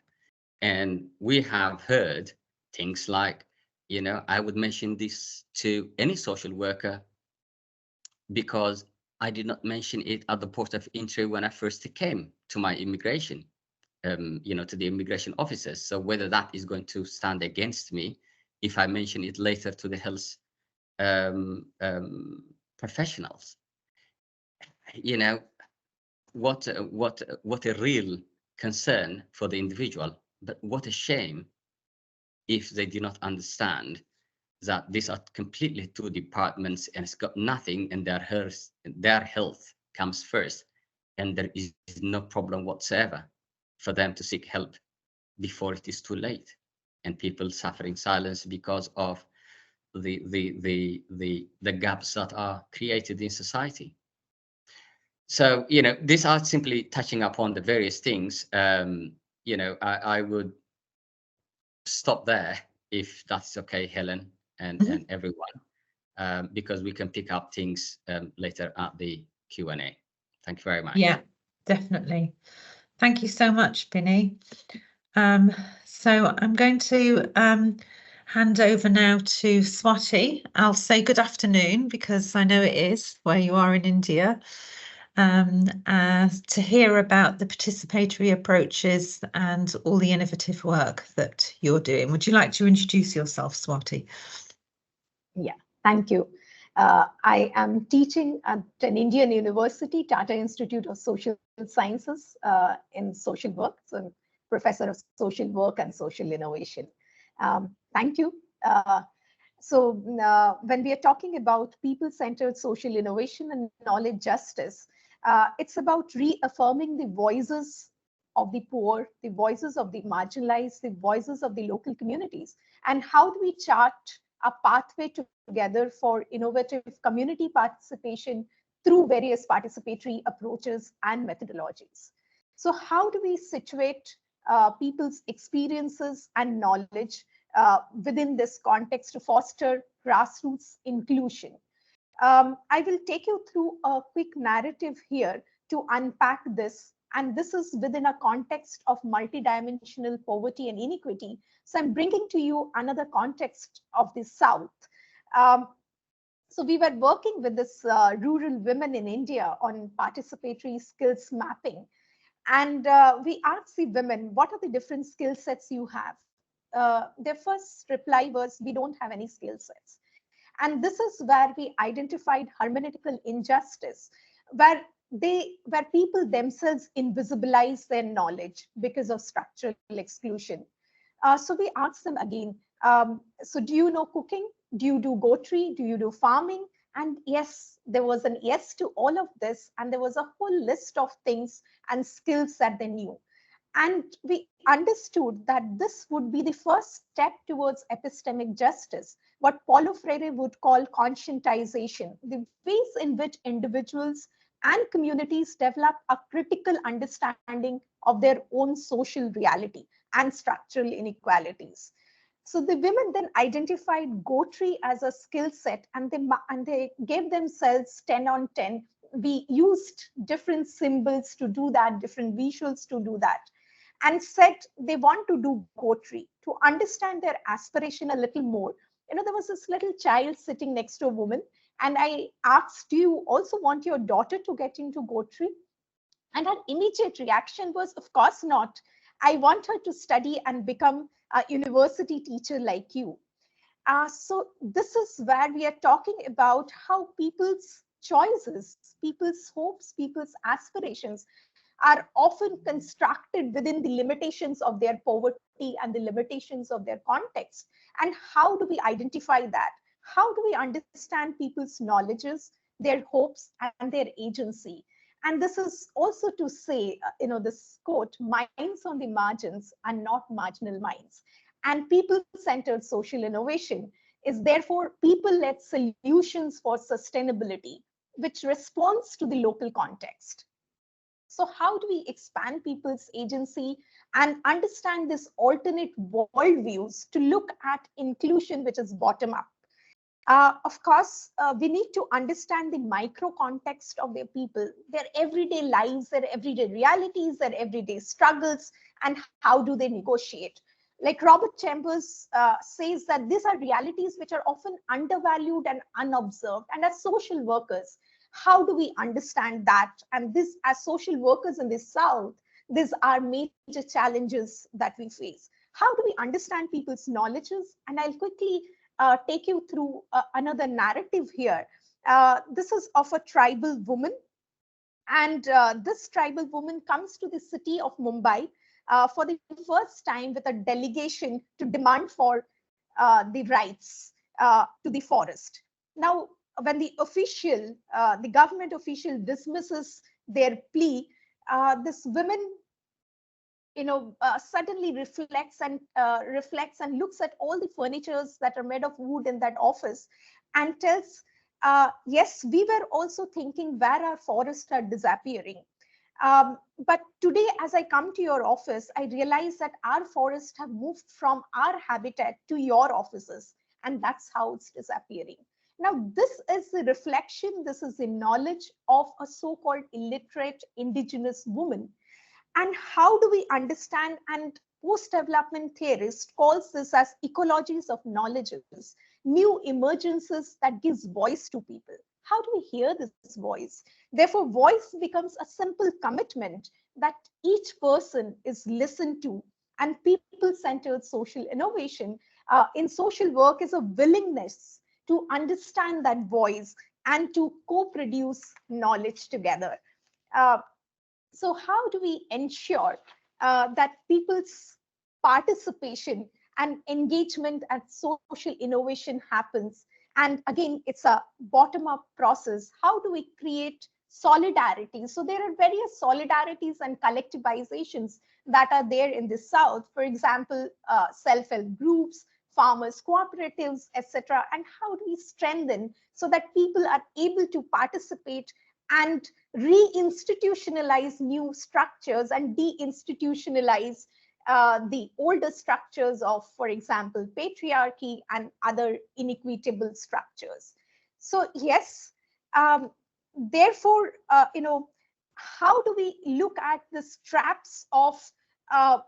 And we have heard things like, you know, I would mention this to any social worker because I did not mention it at the port of entry when I first came to my immigration, you know, to the immigration officers. So whether that is going to stand against me if I mention it later to the health professionals, you know, what a real concern for the individual, but what a shame if they do not understand that these are completely two departments and it's got nothing, and their health comes first, and there is no problem whatsoever for them to seek help before it is too late, and people suffer in silence because of the gaps that are created in society. So, you know, these are simply touching upon the various things. You know, I would stop there if that's okay, Helen and everyone, because we can pick up things later at the Q&A. Thank you very much. Yeah, definitely. Thank you so much, Binny. So I'm going to hand over now to Swati. I'll say good afternoon because I know it is where you are in India, to hear about the participatory approaches and all the innovative work that you're doing. Would you like to introduce yourself, Swati? Yeah, thank you. I am teaching at an Indian university, Tata Institute of Social Sciences, in social work. So I'm professor of social work and social innovation. Thank you. When we are talking about people-centered social innovation and knowledge justice, It's about reaffirming the voices of the poor, the voices of the marginalized, the voices of the local communities. And how do we chart a pathway together for innovative community participation through various participatory approaches and methodologies? So how do we situate people's experiences and knowledge within this context to foster grassroots inclusion? I will take you through a quick narrative here to unpack this. And this is within a context of multidimensional poverty and inequity. So I'm bringing to you another context of the South. So we were working with this rural women in India on participatory skills mapping. And we asked the women, what are the different skill sets you have? Their first reply was, we don't have any skill sets. And this is where we identified hermeneutical injustice, where people themselves invisibilize their knowledge because of structural exclusion. So we asked them again, so do you know cooking? Do you do goatry? Do you do farming? And yes, there was an yes to all of this. And there was a whole list of things and skills that they knew. And we understood that this would be the first step towards epistemic justice, what Paulo Freire would call conscientization, the ways in which individuals and communities develop a critical understanding of their own social reality and structural inequalities. So the women then identified goatry as a skill set, and they gave themselves 10 on 10. We used different symbols to do that, different visuals to do that, and said they want to do goatry to understand their aspiration a little more. You know, there was this little child sitting next to a woman, and I asked, do you also want your daughter to get into goatry? And her immediate reaction was, of course not. I want her to study and become a university teacher like you. So this is where we are talking about how people's choices, people's hopes, people's aspirations are often constructed within the limitations of their poverty and the limitations of their context. And how do we identify that? How do we understand people's knowledges, their hopes, and their agency? And this is also to say, this quote, minds on the margins are not marginal minds. And people-centered social innovation is therefore people-led solutions for sustainability, which responds to the local context. So how do we expand people's agency and understand this alternate worldviews to look at inclusion, which is bottom up? Of course, we need to understand the micro context of their people, their everyday lives, their everyday realities, their everyday struggles, and how do they negotiate. Like Robert Chambers says that these are realities which are often undervalued and unobserved. And as social workers, how do we understand that? And this, as social workers in the South, these are major challenges that we face. How do we understand people's knowledges? And I'll quickly take you through another narrative here. This is of a tribal woman. And this tribal woman comes to the city of Mumbai for the first time with a delegation to demand for the rights to the forest. Now, when the official, the government official dismisses their plea, this woman, suddenly reflects and looks at all the furnitures that are made of wood in that office and tells, yes, we were also thinking where our forests are disappearing. But today, as I come to your office, I realize that our forests have moved from our habitat to your offices, and that's how it's disappearing. Now, this is the reflection, this is the knowledge of a so-called illiterate indigenous woman. And how do we understand, and post-development theorist calls this as ecologies of knowledges, new emergences that gives voice to people. How do we hear this voice? Therefore, voice becomes a simple commitment that each person is listened to, and people-centered social innovation in social work is a willingness to understand that voice and to co-produce knowledge together. So how do we ensure that people's participation and engagement and social innovation happens? And again, it's a bottom-up process. How do we create solidarity. So there are various solidarities and collectivizations that are there in the South. For example, self-help groups, farmers cooperatives, etc. And how do we strengthen so that people are able to participate and reinstitutionalize new structures and deinstitutionalize the older structures of, for example, patriarchy and other inequitable structures. So yes, therefore, how do we look at the traps of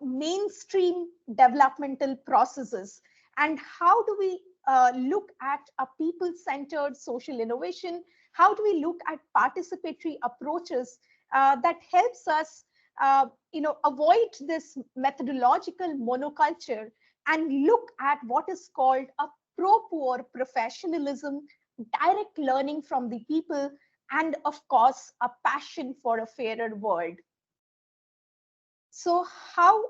mainstream developmental processes, and how do we look at a people-centered social innovation? How do we look at participatory approaches that helps us avoid this methodological monoculture and look at what is called a pro-poor professionalism, direct learning from the people, and of course, a passion for a fairer world. So how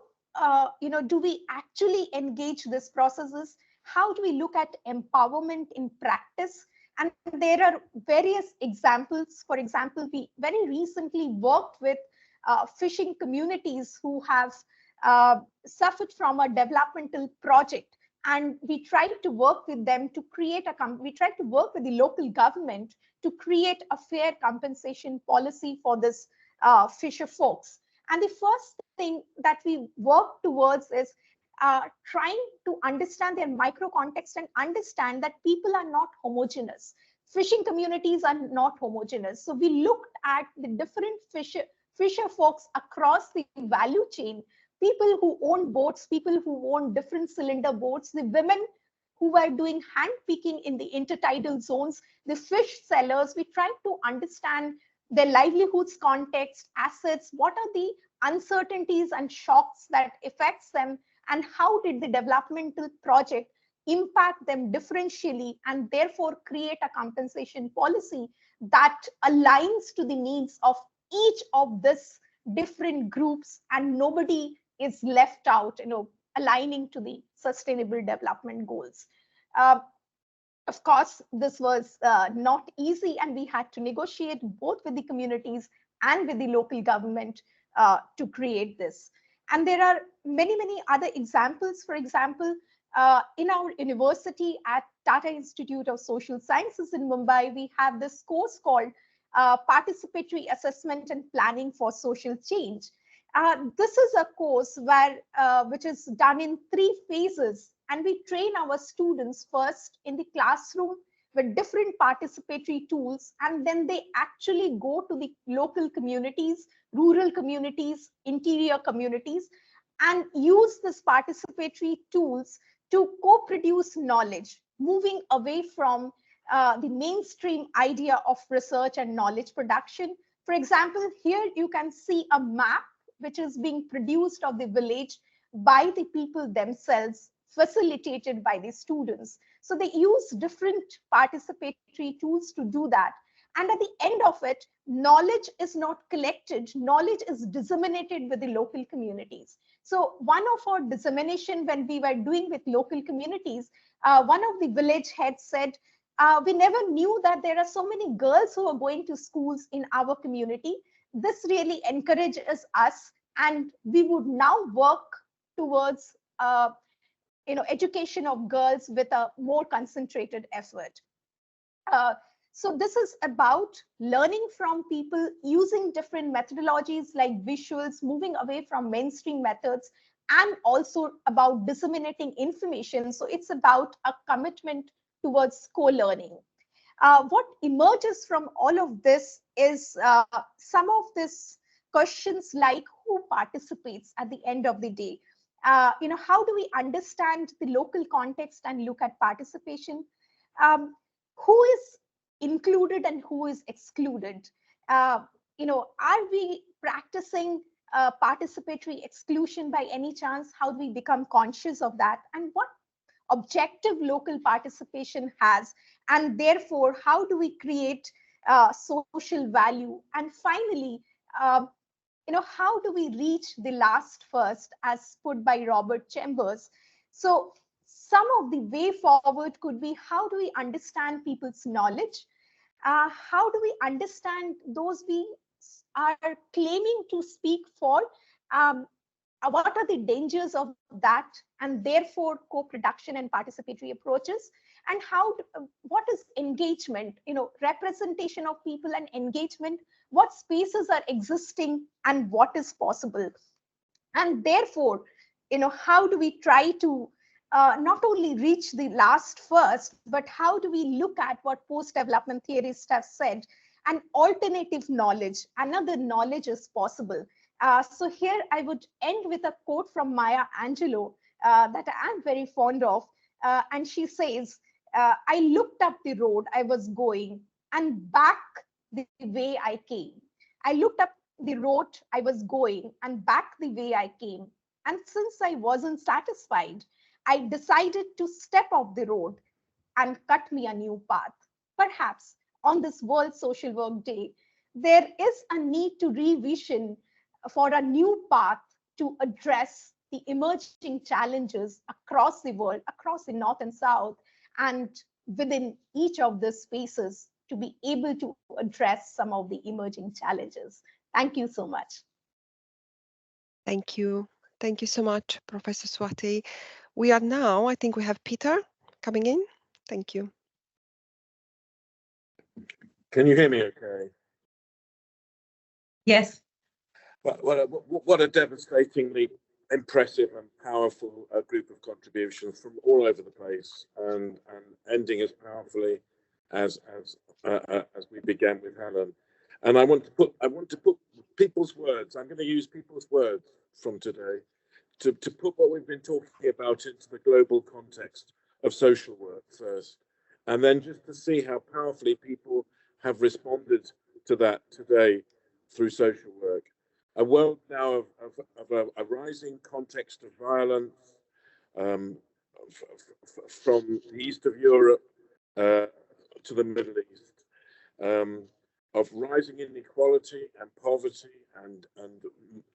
do we actually engage these processes? How do we look at empowerment in practice? And there are various examples. For example, we very recently worked with fishing communities who have suffered from a developmental project. And we tried to work with them to create we tried to work with the local government to create a fair compensation policy for this fisher folks. And the first thing that we work towards is trying to understand their micro context and understand that people are not homogeneous. Fishing communities are not homogeneous. So we looked at the different fisher folks across the value chain, people who own boats, people who own different cylinder boats, the women who were doing hand picking in the intertidal zones, the fish sellers. We tried to understand their livelihoods context, assets, what are the uncertainties and shocks that affects them, and how did the developmental project impact them differentially, and therefore create a compensation policy that aligns to the needs of each of these different groups, and nobody is left out, aligning to the sustainable development goals. Of course, this was not easy, and we had to negotiate both with the communities and with the local government to create this. And there are many, many other examples. For example, in our university at Tata Institute of Social Sciences in Mumbai, we have this course called Participatory Assessment and Planning for Social Change. This is a course which is done in 3 phases, and we train our students first in the classroom with different participatory tools, and then they actually go to the local communities, rural communities, interior communities, and use these participatory tools to co-produce knowledge, moving away from the mainstream idea of research and knowledge production. For example, here you can see a map which is being produced of the village by the people themselves, facilitated by the students. So they use different participatory tools to do that. And at the end of it, knowledge is not collected, knowledge is disseminated with the local communities. So one of our dissemination when we were doing with local communities, one of the village heads said, we never knew that there are so many girls who are going to schools in our community. This really encourages us, and we would now work towards education of girls with a more concentrated effort. So this is about learning from people, using different methodologies like visuals, moving away from mainstream methods, and also about disseminating information. So it's about a commitment towards co-learning. What emerges from all of this is some of these questions like who participates at the end of the day. How do we understand the local context and look at participation? Who is included and who is excluded? Are we practicing participatory exclusion by any chance? How do we become conscious of that? And what objective local participation has? And therefore, how do we create social value? And finally, how do we reach the last first, as put by Robert Chambers? So some of the way forward could be, how do we understand people's knowledge? how do we understand those we are claiming to speak for? What are the dangers of that, and therefore co-production and participatory approaches? And what is engagement, representation of people and engagement? What spaces are existing and what is possible? And therefore, how do we try to not only reach the last first, but how do we look at what post-development theorists have said, an alternative knowledge, another knowledge is possible. So here I would end with a quote from Maya Angelou that I am very fond of. And she says, I looked up the road I was going and back the way I came. I looked up the road I was going and back the way I came. And since I wasn't satisfied, I decided to step off the road and cut me a new path. Perhaps on this World Social Work Day, there is a need to revision for a new path to address the emerging challenges across the world, across the North and South, and within each of these spaces to be able to address some of the emerging challenges. Thank you so much. Thank you. Thank you so much, Professor Swati. We are now, I think we have Peter coming in. Thank you. Can you hear me okay? Yes. What a devastatingly impressive and powerful group of contributions from all over the place, and ending as powerfully as we began with Helen. And I want to put people's words. I'm going to use people's words from today to put what we've been talking about into the global context of social work first, and then just to see how powerfully people have responded to that today through social work. A world now of a rising context of violence, from the east of Europe to the Middle East, of rising inequality and poverty and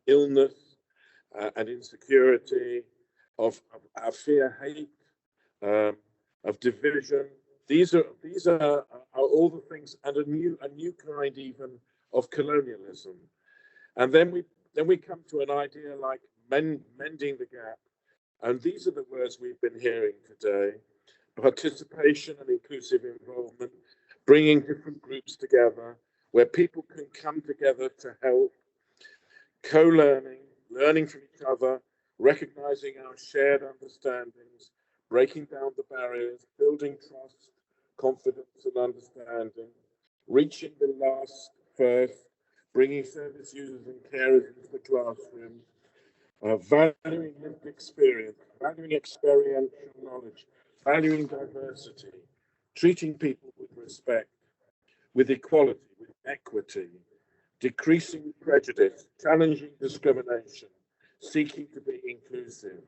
illness and insecurity, of fear, hate, of division. These are all the things, and a new kind even of colonialism. And then we come to an idea like mending the gap. And these are the words we've been hearing today: participation and inclusive involvement, bringing different groups together where people can come together to help, co-learning, learning from each other, recognizing our shared understandings, breaking down the barriers, building trust, confidence and understanding, reaching the last first, bringing service users and carers into the classroom, valuing lived experience, valuing experiential knowledge, valuing diversity, treating people with respect, with equality, with equity, decreasing prejudice, challenging discrimination, seeking to be inclusive.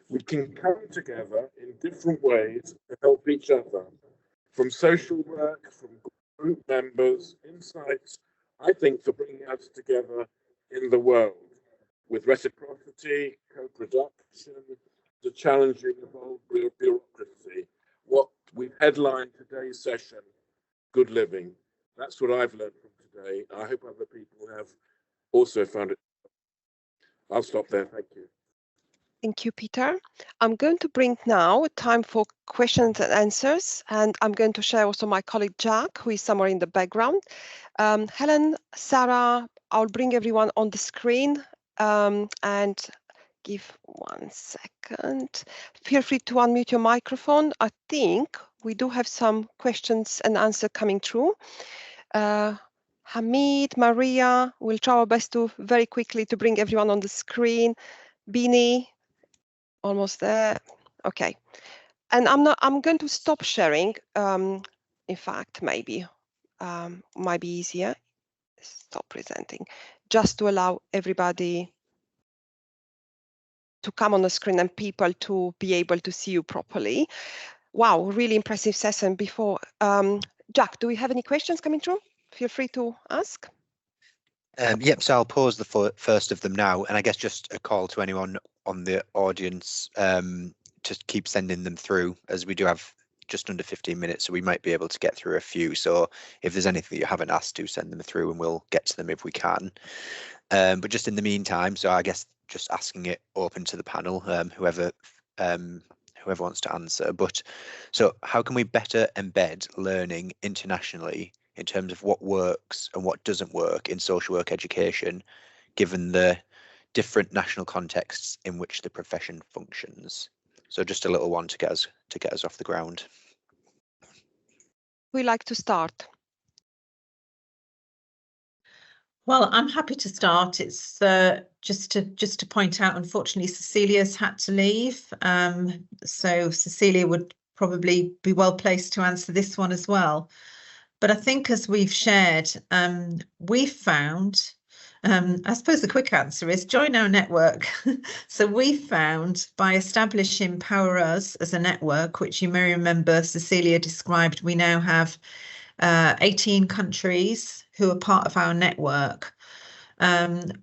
We can come together in different ways to help each other, from social work, from group members, insights, I think, for bringing us together in the world, with reciprocity, co-production, the challenging of old bureaucracy. What we've headlined today's session, good living. That's what I've learned from today. I hope other people have also found it. I'll stop there. Thank you. Thank you, Peter. I'm going to bring now time for questions and answers, and I'm going to share also my colleague Jack, who is somewhere in the background. Helen, Sarah, I'll bring everyone on the screen, and give 1 second. Feel free to unmute your microphone. I think we do have some questions and answers coming through. Hamid, Maria, we'll try our best to very quickly to bring everyone on the screen. Bini, almost there. Okay. And I'm going to stop sharing. In fact, maybe might be easier. Stop presenting, just to allow everybody to come on the screen and people to be able to see you properly. Wow, really impressive session before. Jack, do we have any questions coming through? Feel free to ask. Yep, so I'll pause the first of them now, and I guess just a call to anyone on the audience to keep sending them through, as we do have just under 15 minutes, so we might be able to get through a few. So if there's anything that you haven't asked, do send them through and we'll get to them if we can. But just in the meantime, so I guess just asking it open to the panel, whoever wants to answer. But so how can we better embed learning internationally in terms of what works and what doesn't work in social work education, given the different national contexts in which the profession functions? So just a little one to get us off the ground. We like to start. Well, I'm happy to start. It's just to point out, unfortunately, Cecilia's had to leave. So Cecilia would probably be well placed to answer this one as well. But I think, as we've shared, we've found, I suppose the quick answer is join our network. So we found, by establishing PowerUs as a network, which you may remember Cecilia described, we now have 18 countries who are part of our network.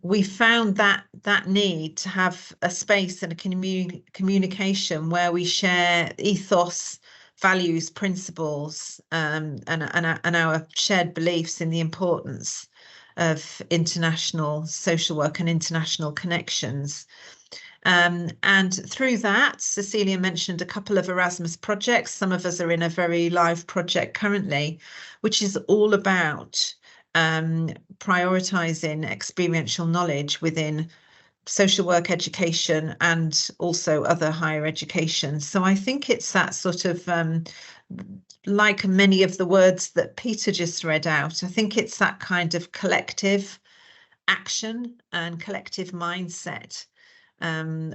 We found that need to have a space and a communication where we share ethos, values, principles, and our shared beliefs in the importance of international social work and international connections. And through that, Cecilia mentioned a couple of Erasmus projects. Some of us are in a very live project currently, which is all about prioritising experiential knowledge within social work education and also other higher education. So I think it's that sort of, like many of the words that Peter just read out, I think it's that kind of collective action and collective mindset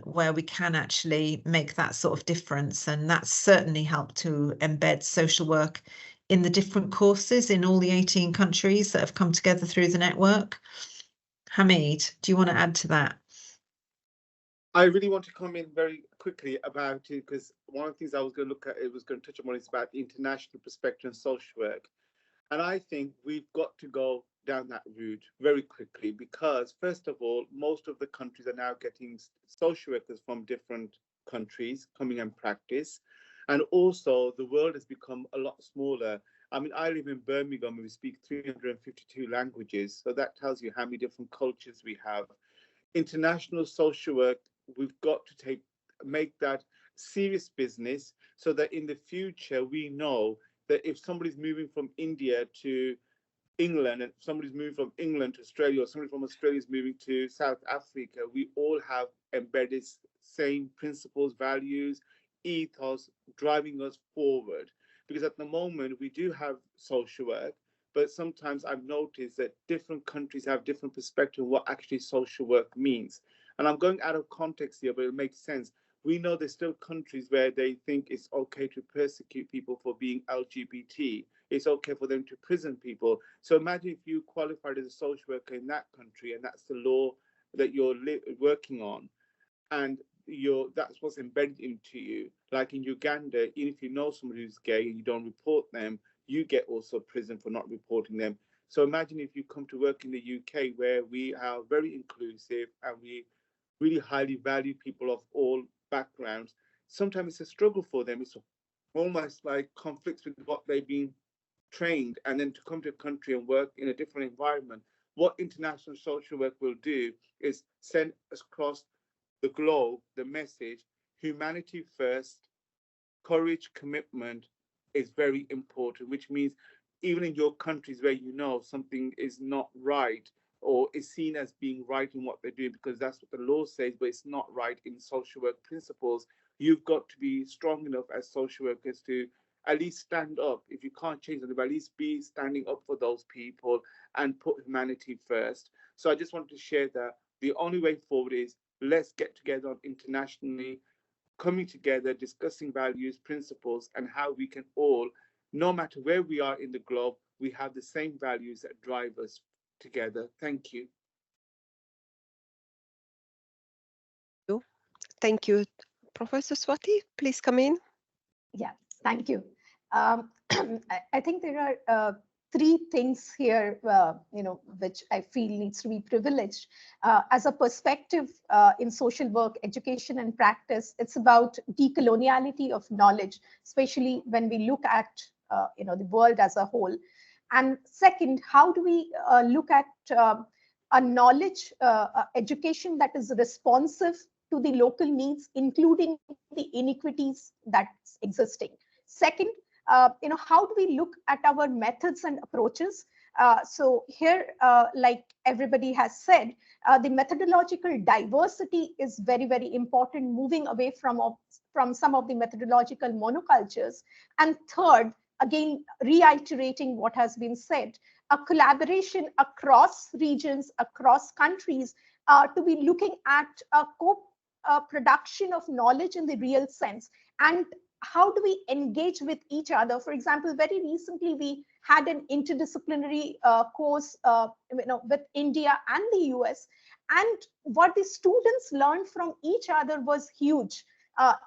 where we can actually make that sort of difference. And that's certainly helped to embed social work in the different courses in all the 18 countries that have come together through the network. Hamid, do you want to add to that? I really want to come in very quickly about it, because one of the things I was going to look at, it was going to touch upon, is about the international perspective and social work. And I think we've got to go down that route very quickly, because first of all, most of the countries are now getting social workers from different countries coming and practice. And also the world has become a lot smaller. I mean, I live in Birmingham and we speak 352 languages. So that tells you how many different cultures we have. International social work, we've got to make that serious business, so that in the future we know that if somebody's moving from India to England, and somebody's moving from England to Australia, or somebody from Australia is moving to South Africa, we all have embedded same principles, values, ethos driving us forward. Because at the moment we do have social work, but sometimes I've noticed that different countries have different perspective of what actually social work means. And I'm going out of context here, but it makes sense. We know there's still countries where they think it's okay to persecute people for being LGBT. It's okay for them to prison people. So imagine if you qualified as a social worker in that country, and that's the law that you're working on, and that's what's embedded into you. Like in Uganda, even if you know somebody who's gay and you don't report them, you get also prison for not reporting them. So imagine if you come to work in the UK, where we are very inclusive and we really highly value people of all backgrounds. Sometimes it's a struggle for them. It's almost like conflicts with what they've been trained, and then to come to a country and work in a different environment. What international social work will do is send across the globe the message: humanity first, courage, commitment is very important, which means even in your countries where you know something is not right, or is seen as being right in what they do because that's what the law says, but it's not right in social work principles, you've got to be strong enough as social workers to at least stand up. If you can't change them, at least be standing up for those people and put humanity first. So I just wanted to share that the only way forward is let's get together on internationally, coming together, discussing values, principles, and how we can all, no matter where we are in the globe, we have the same values that drive us together. Thank you. Thank you. Professor Swati, please come in. Yeah, thank you. I think there are three things here, which I feel needs to be privileged. As a perspective in social work, education, and practice, it's about decoloniality of knowledge, especially when we look at the world as a whole. And second, how do we look at a knowledge education that is responsive to the local needs, including the inequities that's existing. Second, how do we look at our methods and approaches? So here, like everybody has said, the methodological diversity is very, very important, moving away from some of the methodological monocultures. And third, again, reiterating what has been said, a collaboration across regions, across countries, to be looking at a co-production of knowledge in the real sense. And how do we engage with each other? For example, very recently, we had an interdisciplinary course with India and the US. And what the students learned from each other was huge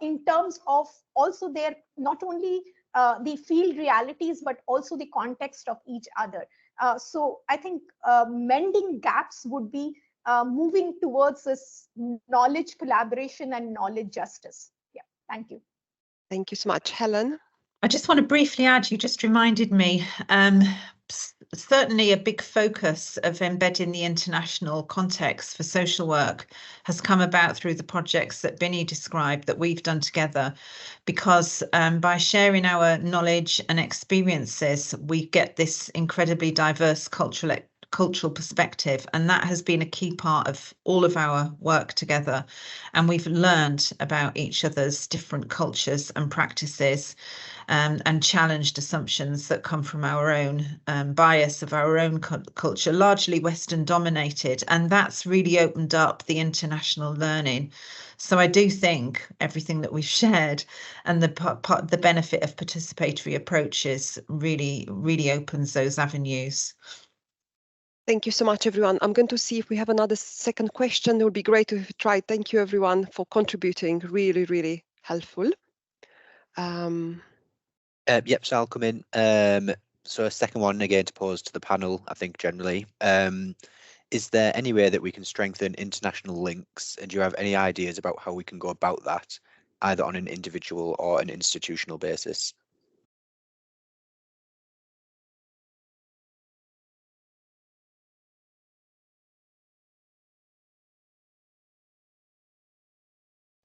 in terms of also their, not only the field realities, but also the context of each other. So I think mending gaps would be moving towards this knowledge collaboration and knowledge justice. Yeah, thank you. Thank you so much. Helen? I just want to briefly add, you just reminded me, certainly a big focus of embedding the international context for social work has come about through the projects that Binny described that we've done together, because by sharing our knowledge and experiences, we get this incredibly diverse cultural perspective, and that has been a key part of all of our work together. And we've learned about each other's different cultures and practices, and challenged assumptions that come from our own bias of our own culture, largely Western dominated. And that's really opened up the international learning. So I do think everything that we've shared and the benefit of participatory approaches really, really opens those avenues. Thank you so much, everyone. I'm going to see if we have another second question. It would be great if you tried. Thank you, everyone, for contributing. Really, really helpful. Yep, so I'll come in. So a second one again to pose to the panel, I think generally. Is there any way that we can strengthen international links? And do you have any ideas about how we can go about that, either on an individual or an institutional basis?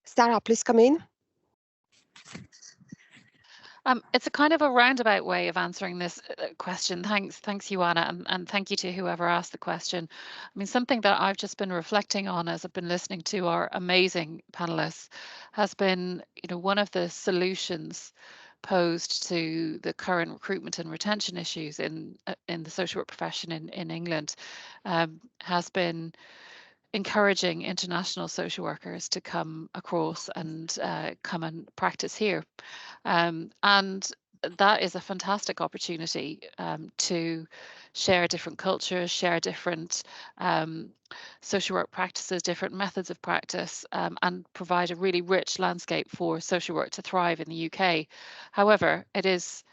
Sarah, please come in. It's a kind of a roundabout way of answering this question. Thanks, Ioana, and thank you to whoever asked the question. I mean, something that I've just been reflecting on as I've been listening to our amazing panelists has been, one of the solutions posed to the current recruitment and retention issues in the social work profession in England has been encouraging international social workers to come across and come and practice here. And that is a fantastic opportunity to share different cultures, share different social work practices, different methods of practice, and provide a really rich landscape for social work to thrive in the UK. However, it is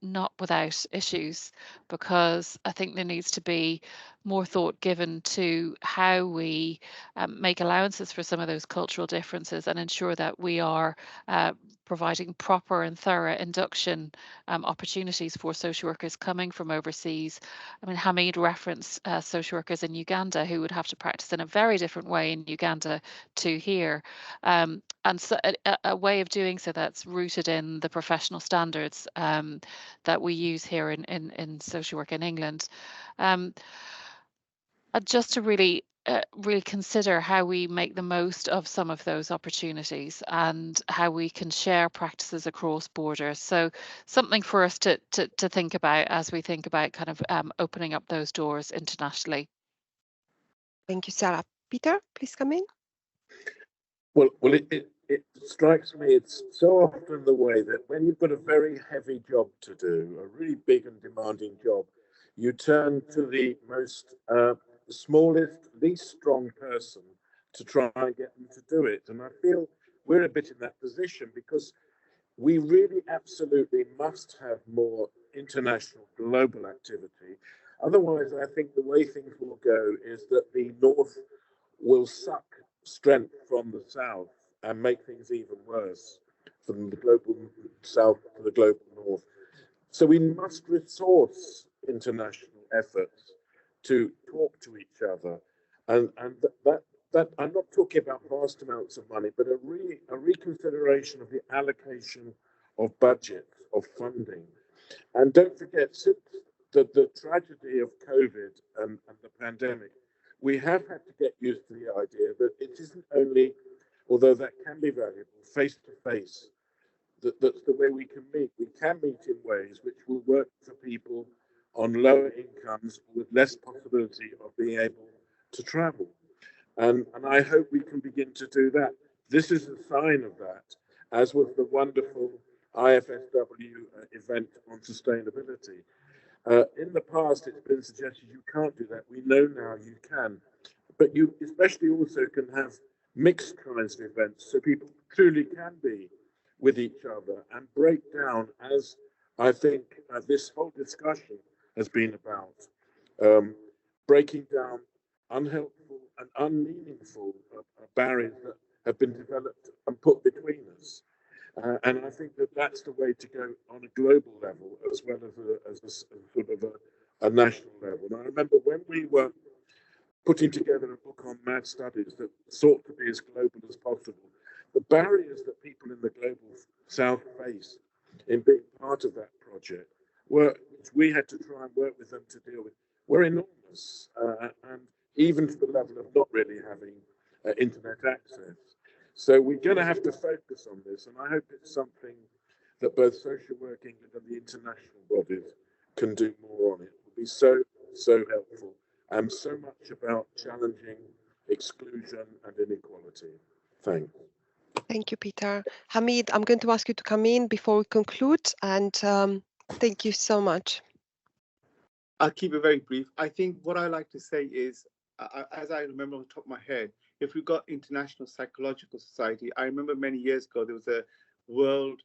not without issues, because I think there needs to be more thought given to how we make allowances for some of those cultural differences and ensure that we are providing proper and thorough induction opportunities for social workers coming from overseas. I mean, Hamid referenced social workers in Uganda who would have to practice in a very different way in Uganda to here. And so a way of doing so that's rooted in the professional standards that we use here in social work in England. Just to really consider how we make the most of some of those opportunities and how we can share practices across borders. So something for us to think about as we think about kind of opening up those doors internationally. Thank you, Sarah. Peter, please come in. Well, it strikes me it's so often the way that when you've got a very heavy job to do, a really big and demanding job, you turn to the most smallest, least strong person to try and get them to do it. And I feel we're a bit in that position, because we really absolutely must have more international, global activity. Otherwise, I think the way things will go is that the North will suck strength from the South and make things even worse from the global South to the global North. So we must resource international efforts to talk to each other. And that I'm not talking about vast amounts of money, but a reconsideration of the allocation of budget, of funding. And don't forget, since the tragedy of COVID and the pandemic, we have had to get used to the idea that it isn't only, although that can be valuable, face to face, that's the way we can meet. We can meet in ways which will work for people on lower incomes with less possibility of being able to travel. And I hope we can begin to do that. This is a sign of that, as was the wonderful IFSW event on sustainability. In the past, it's been suggested you can't do that. We know now you can. But you especially also can have mixed kinds of events, so people truly can be with each other and break down, as I think this whole discussion has been about, breaking down unhelpful and unmeaningful barriers that have been developed and put between us. And I think that that's the way to go on a global level as well as a sort of a national level. And I remember when we were putting together a book on mad studies that sought to be as global as possible, the barriers that people in the global South face in being part of that project were, which we had to try and work with them to deal with, were enormous, and even to the level of not really having internet access. So we're going to have to focus on this, and I hope it's something that both Social Work England and the international bodies can do more on. It will be so helpful, and so much about challenging exclusion and inequality. Thanks. Thank you, Peter. Hamid, I'm going to ask you to come in before we conclude, and thank you so much. I'll keep it very brief. I think what I like to say is, as I remember on the top of my head, if we've got International Psychological Society, I remember many years ago there was a World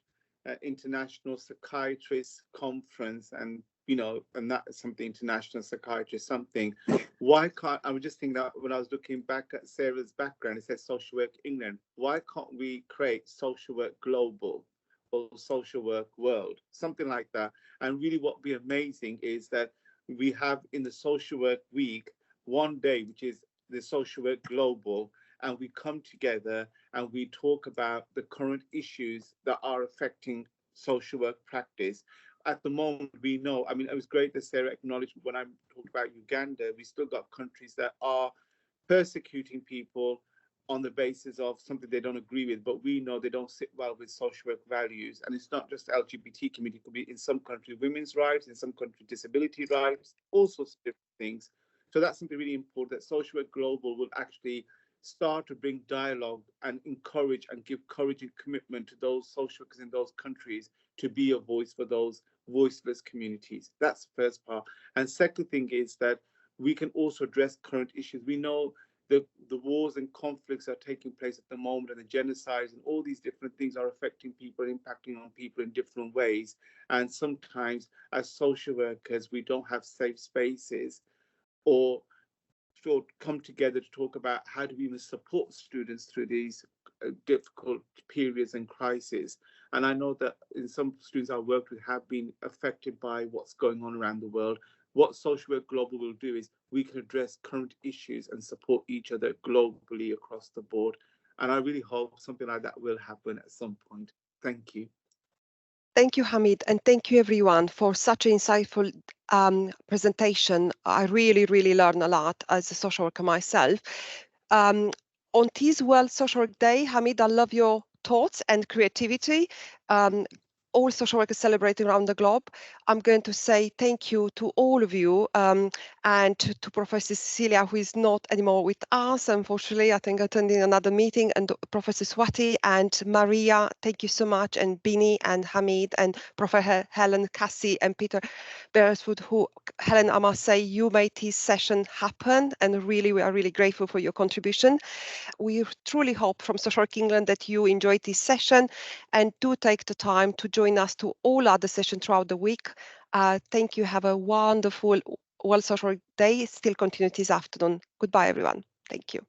International Psychiatrist Conference, and and that is something, International Psychiatrist something. Why can't, I was just thinking that when I was looking back at Sarah's background, it says Social Work England. Why can't we create Social Work Global or Social Work World, something like that? And really what would be amazing is that we have in the Social Work Week one day, which is the Social Work Global, and we come together and we talk about the current issues that are affecting social work practice. At the moment, we know, I mean, it was great that Sarah acknowledged when I talked about Uganda, we still got countries that are persecuting people on the basis of something they don't agree with, but we know they don't sit well with social work values. And it's not just the LGBT community, it could be in some countries women's rights, in some countries disability rights, all sorts of different things. So that's something really important, that Social Work Global will actually start to bring dialogue and encourage and give courage and commitment to those social workers in those countries to be a voice for those voiceless communities. That's the first part. And second thing is that we can also address current issues. We know the wars and conflicts are taking place at the moment, and the genocides and all these different things are affecting people, impacting on people in different ways. And sometimes as social workers, we don't have safe spaces or come together to talk about how do we even support students through these difficult periods and crises. And I know that in some students I worked with have been affected by what's going on around the world. What Social Work Global will do is we can address current issues and support each other globally across the board. And I really hope something like that will happen at some point. Thank you. Thank you, Hamid, and thank you everyone for such an insightful presentation. I really learned a lot as a social worker myself. On this World Social Work Day, Hamid, I love your thoughts and creativity. All social workers celebrating around the globe. I'm going to say thank you to all of you, and to Professor Cecilia, who is not anymore with us, unfortunately, I think attending another meeting, and Professor Swati and Maria, thank you so much, and Bini and Hamid and Professor Helen, Cassie and Peter Beresford, who, Helen, I must say, you made this session happen, and really, we are really grateful for your contribution. We truly hope from Social Work England that you enjoyed this session, and do take the time to join us to all other sessions throughout the week. Thank you. Have a wonderful World Social Work Day. Still continue this afternoon. Goodbye, everyone. Thank you.